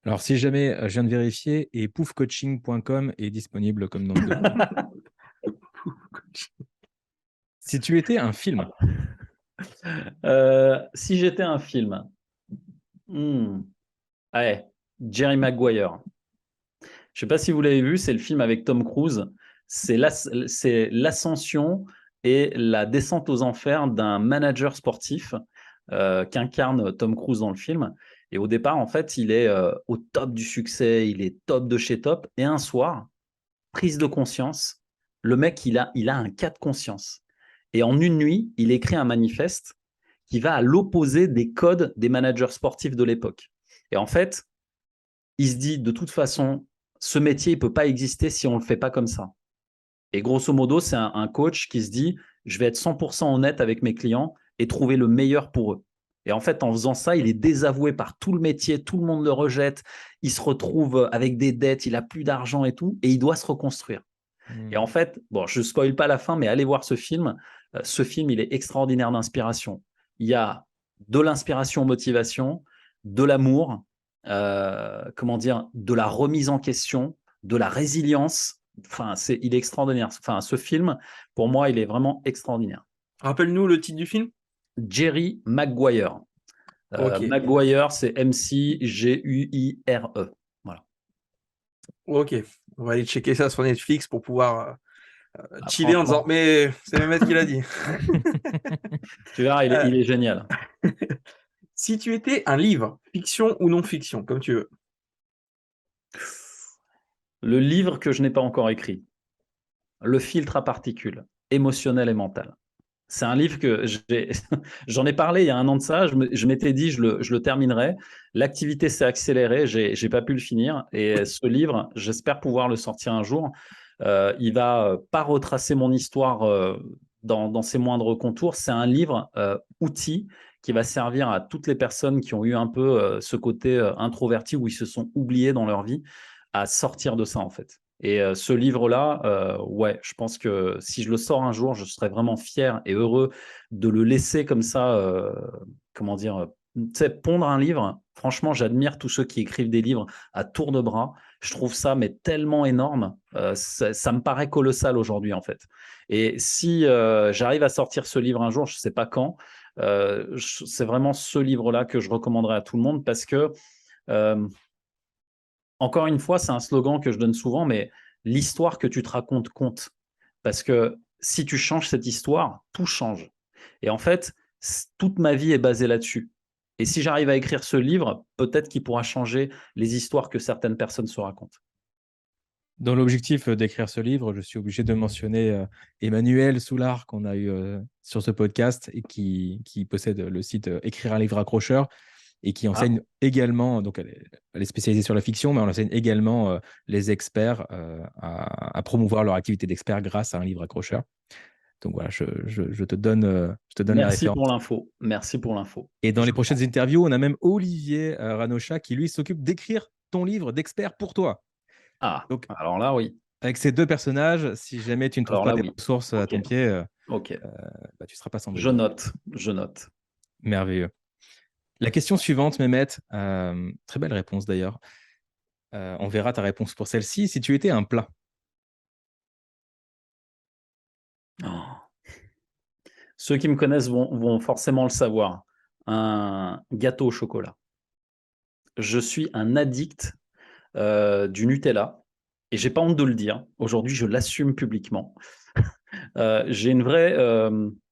S1: Alors si jamais je viens de vérifier, et poufcoaching.com est disponible comme nom de domaine. Si tu étais un film,
S3: Si j'étais un film, hmm, ouais, Jerry Maguire. Je sais pas si vous l'avez vu, c'est le film avec Tom Cruise. C'est l'ascension et la descente aux enfers d'un manager sportif qu'incarne Tom Cruise dans le film. Et au départ, en fait, il est au top du succès, il est top de chez top. Et un soir, prise de conscience, le mec, il a un cas de conscience. Et en une nuit, il écrit un manifeste qui va à l'opposé des codes des managers sportifs de l'époque. Et en fait, il se dit, de toute façon, ce métier ne peut pas exister si on ne le fait pas comme ça. Et grosso modo, c'est un coach qui se dit, je vais être 100% honnête avec mes clients et trouver le meilleur pour eux. Et en fait, en faisant ça, il est désavoué par tout le métier, tout le monde le rejette, il se retrouve avec des dettes, il a plus d'argent et tout, et il doit se reconstruire. Et en fait, bon, je ne spoil pas la fin, mais allez voir ce film. Ce film, il est extraordinaire d'inspiration. Il y a de l'inspiration, motivation, de l'amour, comment dire, de la remise en question, de la résilience. Enfin, il est extraordinaire. Enfin, ce film, pour moi, il est vraiment extraordinaire.
S2: Rappelle-nous le titre du film.
S3: Jerry Maguire.
S2: Ok.
S3: Maguire, c'est M-C-G-U-I-R-E. Voilà.
S2: Ok. On va aller checker ça sur Netflix pour pouvoir
S3: Ah,
S2: chiller en disant,
S3: franchement,
S2: mais c'est Mehmet qui l'a dit.
S3: tu verras,
S2: Euh,
S3: il est génial.
S2: Si tu étais un livre, fiction ou non-fiction, comme tu veux.
S3: Le livre que je n'ai pas encore écrit. Le filtre à particules, émotionnel et mental. C'est un livre que j'en ai parlé il y a un an de ça. Je m'étais dit, je le terminerai. L'activité s'est accélérée, j'ai pas pu le finir. Et ce livre, j'espère pouvoir le sortir un jour. Il va pas retracer mon histoire dans ses moindres contours. C'est un livre outil qui va servir à toutes les personnes qui ont eu un peu ce côté introverti où ils se sont oubliés dans leur vie à sortir de ça en fait. Et ce livre-là, ouais, je pense que si je le sors un jour, je serais vraiment fier et heureux de le laisser comme ça, comment dire, tu sais, pondre un livre. Franchement, j'admire tous ceux qui écrivent des livres à tour de bras. Je trouve ça mais tellement énorme. Ça me paraît colossal aujourd'hui en fait. Et si j'arrive à sortir ce livre un jour, je ne sais pas quand, c'est vraiment ce livre-là que je recommanderais à tout le monde parce que euh, encore une fois, c'est un slogan que je donne souvent, mais l'histoire que tu te racontes compte. Parce que si tu changes cette histoire, tout change. Et en fait, toute ma vie est basée là-dessus. Et si j'arrive à écrire ce livre, peut-être qu'il pourra changer les histoires que certaines personnes se racontent.
S1: Dans l'objectif d'écrire ce livre, je suis obligé de mentionner Emmanuel Soulard qu'on a eu sur ce podcast et qui possède le site Écrire un livre accrocheur et qui enseigne également, donc elle est spécialisée sur la fiction, mais elle enseigne également les experts à promouvoir leur activité d'expert grâce à un livre accrocheur. Donc voilà, je te donne la
S3: Merci
S1: référence.
S3: pour l'info. Merci pour l'info.
S1: Et dans les prochaines interviews, on a même Olivier Ranocha qui, lui, s'occupe d'écrire ton livre d'expert pour toi.
S3: Ah,
S1: Donc,
S3: alors là, oui.
S1: avec ces deux personnages, si jamais tu ne trouves
S3: Alors
S1: pas
S3: là,
S1: des
S3: oui.
S1: ressources à ton pied,
S3: Ok.
S1: bah, tu ne seras pas sans
S3: Je
S1: doute.
S3: note. Je note.
S1: Merveilleux. La question suivante, Mehmet, très belle réponse d'ailleurs. On verra ta réponse pour celle-ci. Si tu étais un plat,
S3: Oh. Ceux qui me connaissent vont forcément le savoir. Un gâteau au chocolat. Je suis un addict du Nutella. Et j'ai pas honte de le dire. Aujourd'hui, je l'assume publiquement. J'ai une vraie,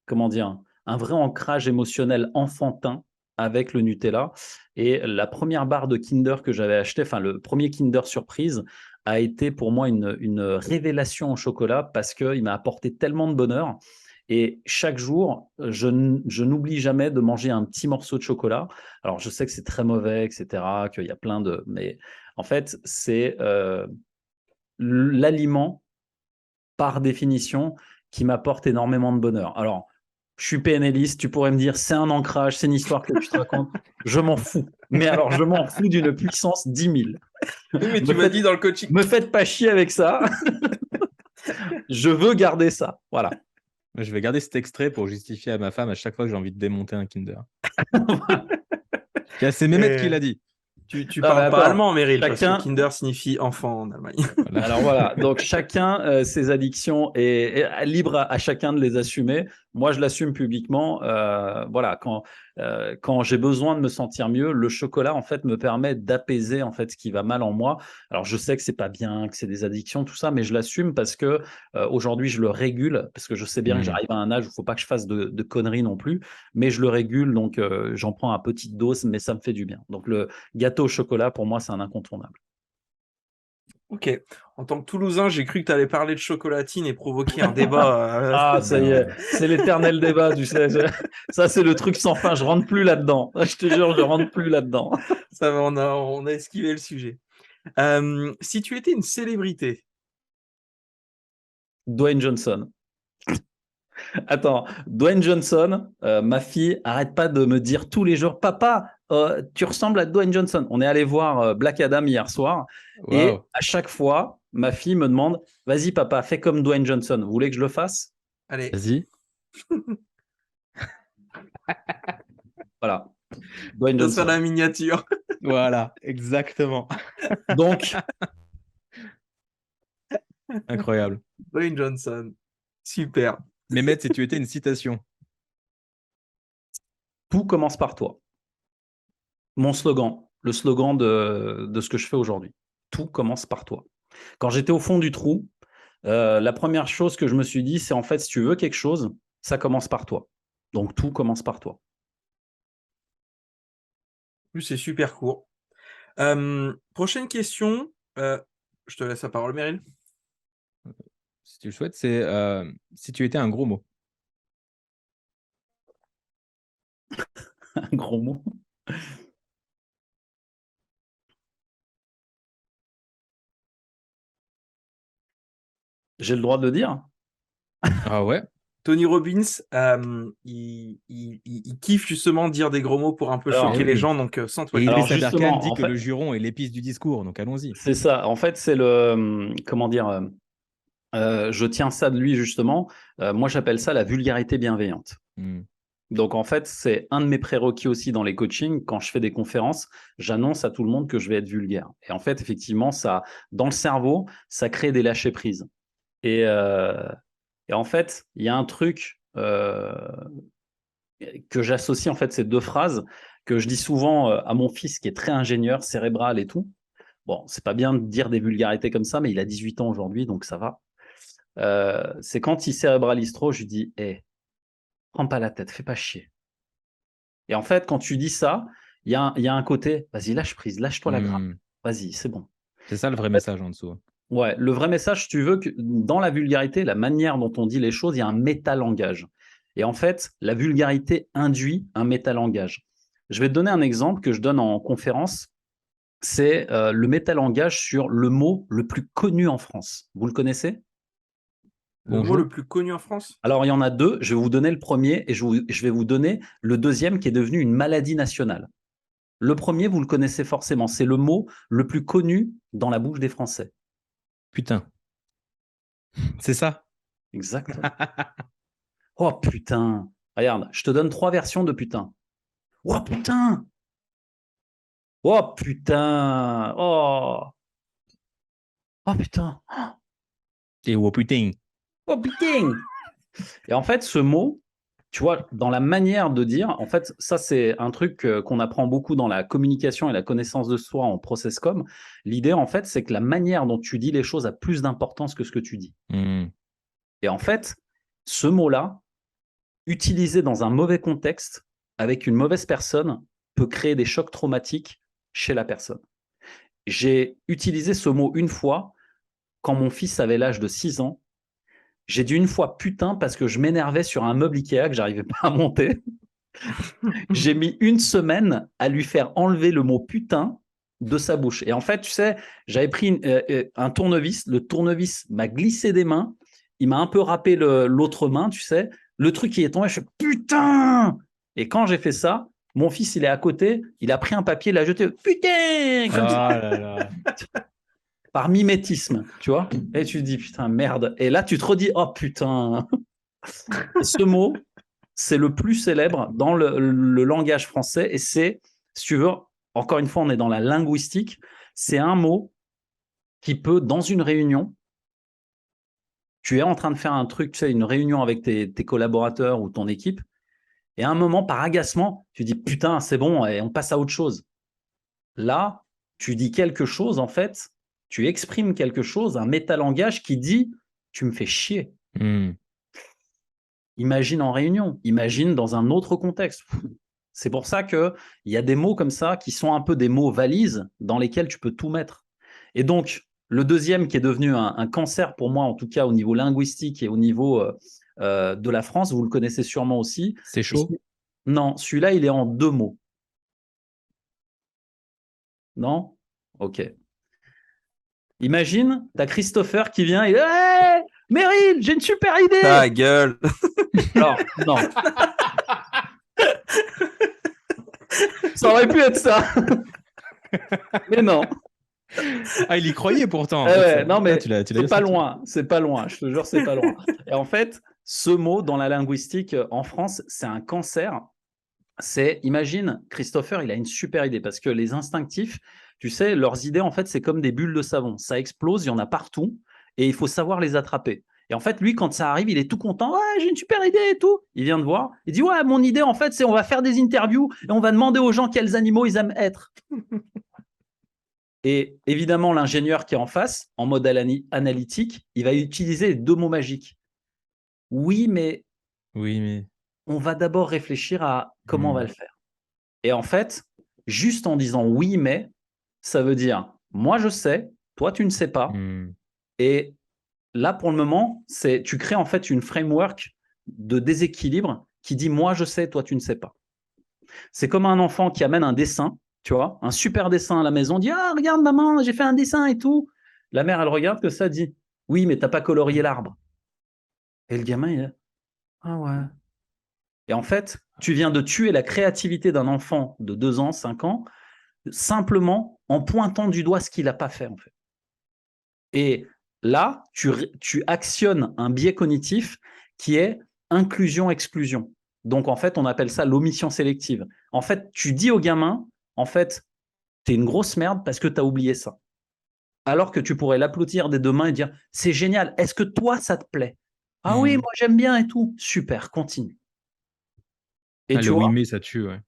S3: comment dire, un vrai ancrage émotionnel enfantin avec le Nutella. Et la première barre de Kinder que j'avais acheté, enfin le premier Kinder Surprise, a été pour moi une révélation au chocolat parce qu'il m'a apporté tellement de bonheur. Et chaque jour, je n'oublie jamais de manger un petit morceau de chocolat. Alors, je sais que c'est très mauvais, etc., qu'il y a plein de... Mais en fait, c'est l'aliment, par définition, qui m'apporte énormément de bonheur. Alors, je suis PNListe, tu pourrais me dire, c'est un ancrage, c'est une histoire que tu te racontes. Je m'en fous. Mais alors, je m'en fous d'une puissance 10 000.
S2: Oui, mais tu m'as dit dans le coaching.
S3: Me faites pas chier avec ça. Je veux garder ça. Voilà.
S1: je vais garder cet extrait pour justifier à ma femme à chaque fois que j'ai envie de démonter un Kinder. C'est Mehmet qui l'a dit.
S2: Tu parles pas allemand, Meryl, parce que Kinder signifie enfant en Allemagne.
S3: Voilà. Alors voilà, donc chacun ses addictions est libre à chacun de les assumer. Moi, je l'assume publiquement. Voilà, quand j'ai besoin de me sentir mieux, le chocolat en fait me permet d'apaiser en fait ce qui va mal en moi. Alors je sais que c'est pas bien, que c'est des addictions, tout ça, mais je l'assume parce que aujourd'hui je le régule parce que je sais bien que j'arrive à un âge où il faut pas que je fasse de conneries non plus, mais je le régule donc j'en prends à petite dose, mais ça me fait du bien. Donc le gâteau au chocolat pour moi c'est un incontournable.
S2: Ok. En tant que Toulousain, j'ai cru que tu allais parler de chocolatine et provoquer un débat.
S3: Ah, ça y est, c'est l'éternel débat, tu sais. Ça, c'est le truc sans fin. Je rentre plus là-dedans. Je te jure, je rentre plus là-dedans.
S2: Ça va, on a esquivé le sujet. Si tu étais une célébrité.
S3: Dwayne Johnson. Attends, Dwayne Johnson, ma fille, arrête pas de me dire tous les jours, papa, tu ressembles à Dwayne Johnson. On est allé voir Black Adam hier soir. Wow. Et à chaque fois, ma fille me demande, vas-y papa, fais comme Dwayne Johnson. Vous voulez que je le fasse?
S2: Allez.
S1: Vas-y.
S3: Voilà. Dwayne Johnson.
S2: C'est la miniature.
S1: Voilà, exactement.
S3: Donc.
S1: Incroyable.
S2: Dwayne Johnson. Super.
S1: Mehmet, si tu étais une citation.
S3: Tout commence par toi. Mon slogan, le slogan de ce que je fais aujourd'hui. Tout commence par toi. Quand j'étais au fond du trou, la première chose que je me suis dit, c'est en fait, si tu veux quelque chose, ça commence par toi. Donc, tout commence par toi.
S2: C'est super court. Prochaine question. Je te laisse la parole, Meryl.
S1: Si tu le souhaites, c'est si tu étais un gros mot.
S3: Un gros mot. J'ai le droit de le dire.
S1: Ah ouais.
S2: Tony Robbins, il kiffe justement dire des gros mots pour un peu choquer les gens, donc sans toi.
S1: Et Idriss Aberkan dit que le juron est l'épice du discours, donc allons-y.
S3: C'est ça. En fait, c'est le comment dire. Je tiens ça de lui justement. Moi, j'appelle ça la vulgarité bienveillante. Donc, en fait, c'est un de mes prérequis aussi dans les coachings. Quand je fais des conférences, j'annonce à tout le monde que je vais être vulgaire. Et en fait, effectivement, ça, dans le cerveau, ça crée des lâchers-prises. Et en fait, il y a un truc que j'associe, en fait, ces deux phrases que je dis souvent à mon fils qui est très ingénieur, cérébral et tout. Bon, c'est pas bien de dire des vulgarités comme ça, mais il a 18 ans aujourd'hui, donc ça va. C'est quand il cérébralise trop, je lui dis, prends pas la tête, fais pas chier. Et en fait, quand tu dis ça, il y a un côté, vas-y, lâche prise, lâche-toi la grappe.
S1: Hmm.
S3: Vas-y, c'est bon.
S1: C'est ça le vrai message en dessous.
S3: Ouais, le vrai message, si tu veux, que dans la vulgarité, la manière dont on dit les choses, il y a un métalangage. Et en fait, la vulgarité induit un métalangage. Je vais te donner un exemple que je donne en conférence. C'est le métalangage sur le mot le plus connu en France. Vous le connaissez?
S2: Le mot le plus connu en France?
S3: Alors, il y en a deux. Je vais vous donner le premier et je vais vous donner le deuxième qui est devenu une maladie nationale. Le premier, vous le connaissez forcément. C'est le mot le plus connu dans la bouche des Français.
S1: Putain. C'est ça.
S3: Exactement. Oh putain. Regarde, je te donne 3 versions de putain. Oh putain. Oh putain. Oh. Oh putain.
S1: Et oh putain.
S3: Oh putain. Et en fait, ce mot, tu vois, dans la manière de dire, en fait, ça, c'est un truc qu'on apprend beaucoup dans la communication et la connaissance de soi en process com. L'idée, en fait, c'est que la manière dont tu dis les choses a plus d'importance que ce que tu dis.
S1: Hmm.
S3: Et en fait, ce mot-là, utilisé dans un mauvais contexte, avec une mauvaise personne, peut créer des chocs traumatiques chez la personne. J'ai utilisé ce mot une fois quand mon fils avait l'âge de 6 ans. J'ai dit une fois putain parce que je m'énervais sur un meuble Ikea que j'arrivais pas à monter. J'ai mis une semaine à lui faire enlever le mot putain de sa bouche. Et en fait, tu sais, j'avais pris un tournevis. Le tournevis m'a glissé des mains. Il m'a un peu râpé l'autre main, tu sais. Le truc qui est tombé, je fais putain. Et quand j'ai fait ça, mon fils, il est à côté. Il a pris un papier, il l'a jeté. Putain comme ça,
S1: Ah là là.
S3: par mimétisme, tu vois. Et tu te dis putain, merde. Et là, tu te redis, oh putain. Et ce mot, c'est le plus célèbre dans le langage français. Et c'est, si tu veux, encore une fois, on est dans la linguistique. C'est un mot qui peut, dans une réunion, tu es en train de faire un truc, tu sais, une réunion avec tes collaborateurs ou ton équipe, et à un moment, par agacement, tu dis putain, c'est bon, et on passe à autre chose. Là, tu dis quelque chose, en fait, tu exprimes quelque chose, un métalangage qui dit tu me fais chier.
S1: Hmm.
S3: Imagine en réunion, imagine dans un autre contexte. C'est pour ça qu'il y a des mots comme ça qui sont un peu des mots valises dans lesquels tu peux tout mettre. Et donc, le deuxième qui est devenu un cancer pour moi, en tout cas au niveau linguistique et au niveau de la France, vous le connaissez sûrement aussi.
S1: C'est chaud.
S3: Non, celui-là, il est en 2 mots. Non? Ok. Imagine, tu as Christopher qui vient et « Hey, Meryl, j'ai une super idée !»
S2: Ta gueule.
S3: Alors, non. Ça aurait pu être ça. Mais non.
S1: Ah, il y croyait pourtant.
S3: Ouais, non, mais
S1: tu l'as
S3: c'est pas loin. C'est pas loin. Je te jure, c'est pas loin. Et en fait, ce mot dans la linguistique en France, c'est un cancer. C'est, imagine, Christopher, il a une super idée parce que les instinctifs, tu sais, leurs idées, en fait, c'est comme des bulles de savon. Ça explose, il y en a partout et il faut savoir les attraper. Et en fait, lui, quand ça arrive, il est tout content. Ouais, j'ai une super idée et tout. Il vient de voir. Il dit, ouais, mon idée, en fait, c'est on va faire des interviews et on va demander aux gens quels animaux ils aiment être. Et évidemment, l'ingénieur qui est en face, en mode analytique, il va utiliser les 2 mots magiques. Oui, mais on va d'abord réfléchir à comment on va le faire. Et en fait, juste en disant oui, mais, ça veut dire moi je sais, toi tu ne sais pas. Et là, pour le moment, tu crées en fait une framework de déséquilibre qui dit moi je sais, toi tu ne sais pas. C'est comme un enfant qui amène un dessin, tu vois, un super dessin à la maison, dit ah regarde maman, j'ai fait un dessin et tout. La mère elle regarde que ça, dit oui mais t'as pas colorié l'arbre. Et le gamin il dit ah ouais. Et en fait, tu viens de tuer la créativité d'un enfant de 2 ans, 5 ans, simplement en pointant du doigt ce qu'il n'a pas fait, en fait. Et là, tu actionnes un biais cognitif qui est inclusion-exclusion. Donc, en fait, on appelle ça l'omission sélective. En fait, tu dis au gamin, en fait, t'es une grosse merde parce que tu as oublié ça. Alors que tu pourrais l'applaudir des 2 mains et dire, c'est génial, est-ce que toi, ça te plaît? Ah oui, moi, j'aime bien et tout. Super, continue. Et tu
S1: le
S3: vois,
S1: oui mais ça tue, ouais.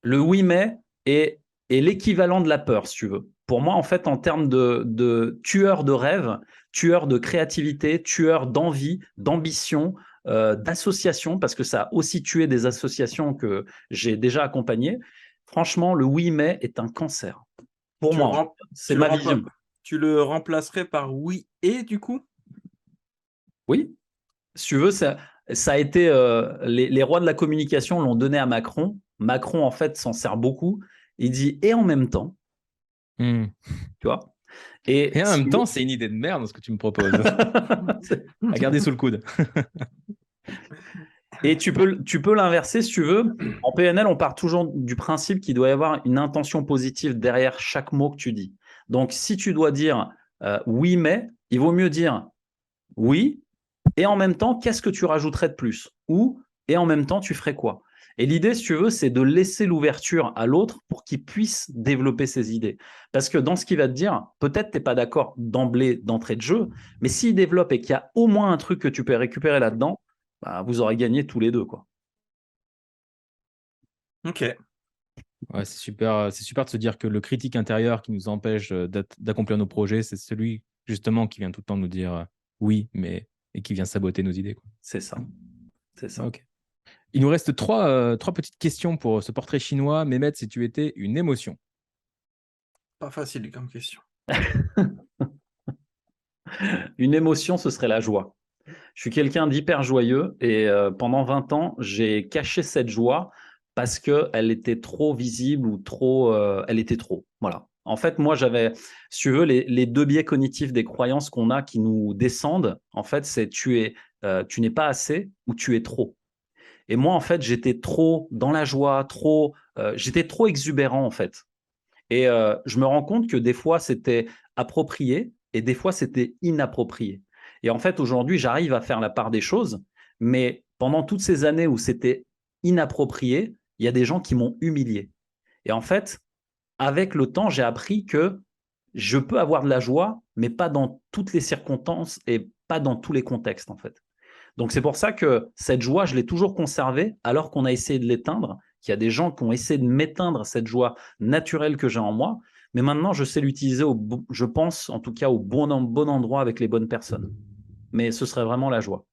S3: le oui mais est l'équivalent de la peur, si tu veux. Pour moi, en fait, en termes de tueur de rêve, tueur de créativité, tueur d'envie, d'ambition, d'association, parce que ça a aussi tué des associations que j'ai déjà accompagnées, Franchement, le oui mais est un cancer. Pour
S2: Tu le
S3: moi,
S2: rem-
S3: c'est
S2: tu le
S3: ma
S2: rempla-
S3: vision.
S2: Tu le remplacerais par oui et du coup?
S3: Oui, si tu veux, ça a été les rois de la communication l'ont donné à Macron. Macron, en fait, s'en sert beaucoup. Il dit et en même temps,
S1: Hmm.
S3: tu vois. Et
S1: Et en
S3: si
S1: même
S3: tu
S1: temps, c'est une idée de merde ce que tu me proposes. À garder sous le coude.
S3: Et tu peux l'inverser si tu veux. En PNL, on part toujours du principe qu'il doit y avoir une intention positive derrière chaque mot que tu dis. Donc, si tu dois dire oui, mais, il vaut mieux dire oui, et en même temps, qu'est-ce que tu rajouterais de plus? Ou, et en même temps, tu ferais quoi? Et l'idée, si tu veux, c'est de laisser l'ouverture à l'autre pour qu'il puisse développer ses idées. Parce que dans ce qu'il va te dire, peut-être tu n'es pas d'accord d'entrée de jeu, mais s'il développe et qu'il y a au moins un truc que tu peux récupérer là-dedans, bah, vous aurez gagné tous les deux, quoi.
S2: Ok.
S1: Ouais, c'est super de se dire que le critique intérieur qui nous empêche d'accomplir nos projets, c'est celui justement qui vient tout le temps nous dire oui, mais et qui vient saboter nos idées, quoi.
S3: C'est ça. C'est ça.
S1: Ok. Il nous reste trois petites questions pour ce portrait chinois. Mehmet, si tu étais une émotion.
S2: Pas facile comme question.
S3: Une émotion, ce serait la joie. Je suis quelqu'un d'hyper joyeux et pendant 20 ans, j'ai caché cette joie parce qu'elle était trop visible ou trop, elle était trop. Voilà. En fait, moi, j'avais, si tu veux, les deux biais cognitifs des croyances qu'on a qui nous descendent, en fait, c'est tu n'es pas assez ou tu es trop. Et moi, en fait, j'étais trop dans la joie, j'étais trop exubérant, en fait. Et je me rends compte que des fois, c'était approprié et des fois, c'était inapproprié. Et en fait, aujourd'hui, j'arrive à faire la part des choses, mais pendant toutes ces années où c'était inapproprié, il y a des gens qui m'ont humilié. Et en fait, avec le temps, j'ai appris que je peux avoir de la joie, mais pas dans toutes les circonstances et pas dans tous les contextes, en fait. Donc, c'est pour ça que cette joie, je l'ai toujours conservée alors qu'on a essayé de l'éteindre, qu'il y a des gens qui ont essayé de m'éteindre cette joie naturelle que j'ai en moi. Mais maintenant, je sais l'utiliser, je pense en tout cas au bon endroit avec les bonnes personnes. Mais ce serait vraiment la joie.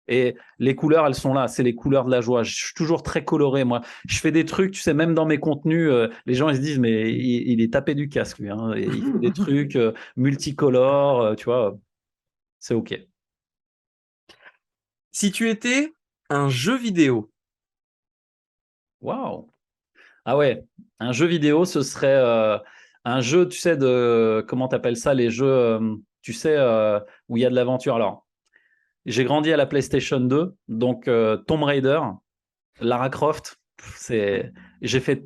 S3: Et les couleurs, elles sont là, c'est les couleurs de la joie. Je suis toujours très coloré, moi. Je fais des trucs, tu sais, même dans mes contenus, les gens ils se disent, mais il est tapé du casque, lui. Hein. Et il fait des trucs multicolores, tu vois, c'est OK.
S2: Si tu étais un jeu vidéo,
S3: Waouh! Ah ouais, un jeu vidéo, ce serait un jeu, tu sais, comment t'appelles ça, les jeux, tu sais, où il y a de l'aventure. Alors, j'ai grandi à la PlayStation 2, donc Tomb Raider, Lara Croft, j'ai fait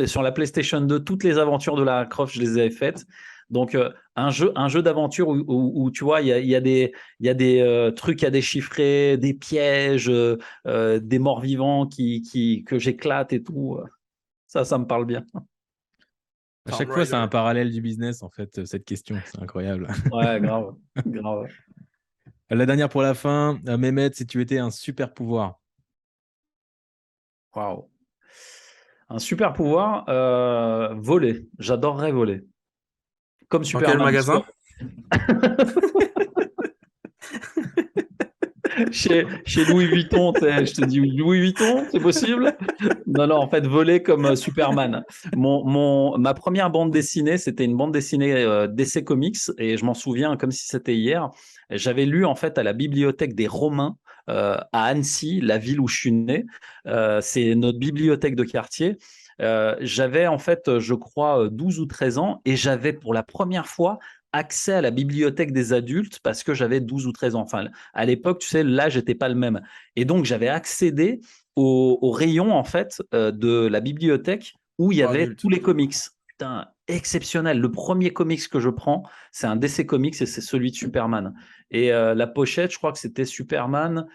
S3: sur la PlayStation 2, toutes les aventures de Lara Croft, je les ai faites. Donc, un jeu d'aventure où, tu vois, il y a des trucs à déchiffrer, des pièges, des morts vivants que j'éclate et tout. Ça me parle bien.
S1: À
S2: Tomb
S1: chaque fois, c'est un
S2: Raider.
S1: parallèle du business, en fait, cette question. C'est incroyable.
S3: Ouais, grave, grave.
S1: La dernière pour la fin. Mehmet, si tu étais un super pouvoir.
S3: Waouh. Un super pouvoir, voler. J'adorerais voler. Comme
S2: Dans quel
S3: Superman.
S2: magasin?
S3: Chez Louis Vuitton, je te dis Louis Vuitton, c'est possible? Non, non, en fait, voler comme Superman. Ma première bande dessinée, c'était une bande dessinée d'essai comics et je m'en souviens comme si c'était hier. J'avais lu en fait à la bibliothèque des Romains à Annecy, la ville où je suis né. C'est notre bibliothèque de quartier. J'avais en fait, je crois, 12 ou 13 ans et j'avais pour la première fois accès à la bibliothèque des adultes parce que j'avais 12 ou 13 ans. Enfin, à l'époque, tu sais, l'âge n'était pas le même. Et donc, j'avais accédé au rayon, en fait, de la bibliothèque où il y
S2: Pour
S3: avait
S2: adultes.
S3: tous les comics. Putain, exceptionnel. Le premier comics que je prends, c'est un DC Comics et c'est celui de Superman. Et la pochette, je crois que c'était Superman,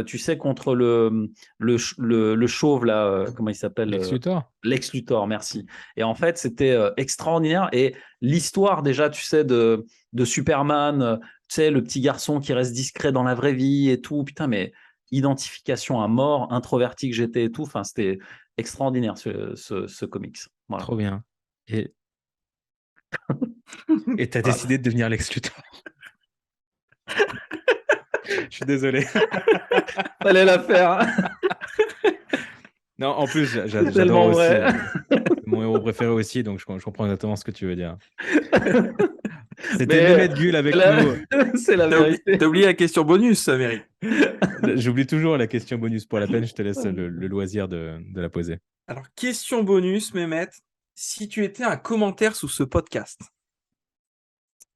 S3: tu sais, contre le chauve, là, comment il s'appelle
S1: Lex Luthor.
S3: Lex Luthor, merci. Et en fait, c'était extraordinaire. Et l'histoire, déjà, tu sais, de Superman, tu sais, le petit garçon qui reste discret dans la vraie vie et tout. Putain, mais identification à mort, introverti que j'étais et tout. Enfin, c'était extraordinaire, ce comics. Voilà.
S1: Trop bien. Et tu as
S2: Voilà.
S1: décidé de devenir Lex Luthor. Je suis désolé.
S3: Fallait la faire.
S1: Non, en plus,
S3: C'est
S1: j'adore
S3: tellement
S1: aussi.
S3: vrai.
S1: Mon héros préféré aussi, donc je comprends exactement ce que tu veux dire. C'était
S3: Mais
S1: Mehmet Gül
S3: c'est
S1: avec
S3: la,
S1: nous.
S3: c'est la vérité.
S2: T'as oublié la question bonus, Mary.
S1: J'oublie toujours la question bonus. Pour la peine, je te laisse le loisir de la poser.
S2: Alors, question bonus, Mehmet. Si tu étais un commentaire sous ce podcast,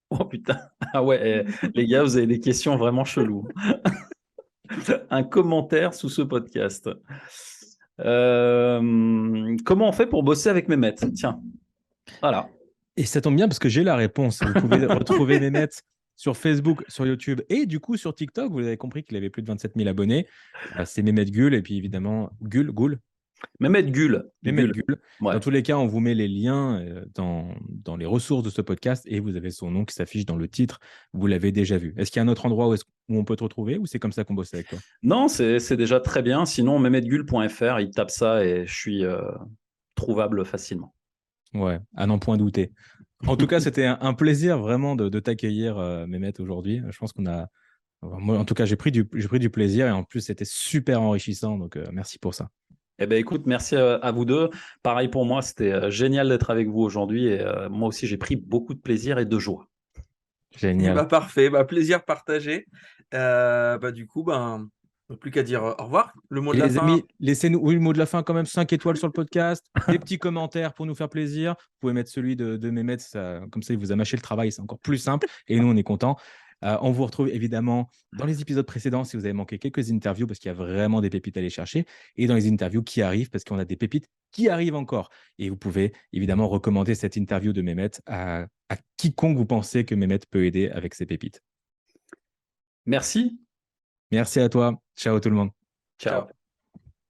S3: Oh putain. Ah ouais, les gars, vous avez des questions vraiment cheloues. Un commentaire sous ce podcast. Comment on fait pour bosser avec Mehmet? Tiens, voilà.
S1: Et ça tombe bien parce que j'ai la réponse. Vous pouvez retrouver Mehmet sur Facebook, sur YouTube et du coup sur TikTok. Vous avez compris qu'il avait plus de 27 000 abonnés. C'est Mehmet Gül et puis évidemment Goul.
S3: Mehmet Gül.
S1: Mehmet Gül.
S3: Ouais.
S1: Dans tous les cas, on vous met les liens dans les ressources de ce podcast et vous avez son nom qui s'affiche dans le titre. Vous l'avez déjà vu. Est-ce qu'il y a un autre endroit où on peut te retrouver ou c'est comme ça qu'on bosse avec toi?
S3: Non, c'est déjà très bien. Sinon, mehmetgul.fr, il tape ça et je suis trouvable facilement.
S1: Ouais, à n'en point douter. En tout cas, c'était un plaisir vraiment de t'accueillir, Mehmet, aujourd'hui. Je pense qu'on a. Moi, en tout cas, j'ai pris du plaisir et en plus, c'était super enrichissant. Donc, merci pour ça.
S3: Eh ben, écoute, merci à vous deux. Pareil pour moi, c'était génial d'être avec vous aujourd'hui et moi aussi, j'ai pris beaucoup de plaisir et de joie.
S1: Génial.
S2: Bah, parfait, bah, plaisir partagé. Du coup, plus qu'à dire au revoir. Le mot
S1: Et
S2: de la
S1: les
S2: fin.
S1: amis, laissez-nous, oui, le mot de la fin quand même, 5 étoiles sur le podcast, des petits commentaires pour nous faire plaisir. Vous pouvez mettre celui de Mehmet, comme ça il vous a mâché le travail, c'est encore plus simple et nous on est contents. On vous retrouve évidemment dans les épisodes précédents si vous avez manqué quelques interviews parce qu'il y a vraiment des pépites à aller chercher et dans les interviews qui arrivent parce qu'on a des pépites qui arrivent encore. Et vous pouvez évidemment recommander cette interview de Mehmet à quiconque vous pensez que Mehmet peut aider avec ses pépites.
S3: Merci.
S1: Merci à toi. Ciao tout le monde.
S3: Ciao.
S2: Ciao.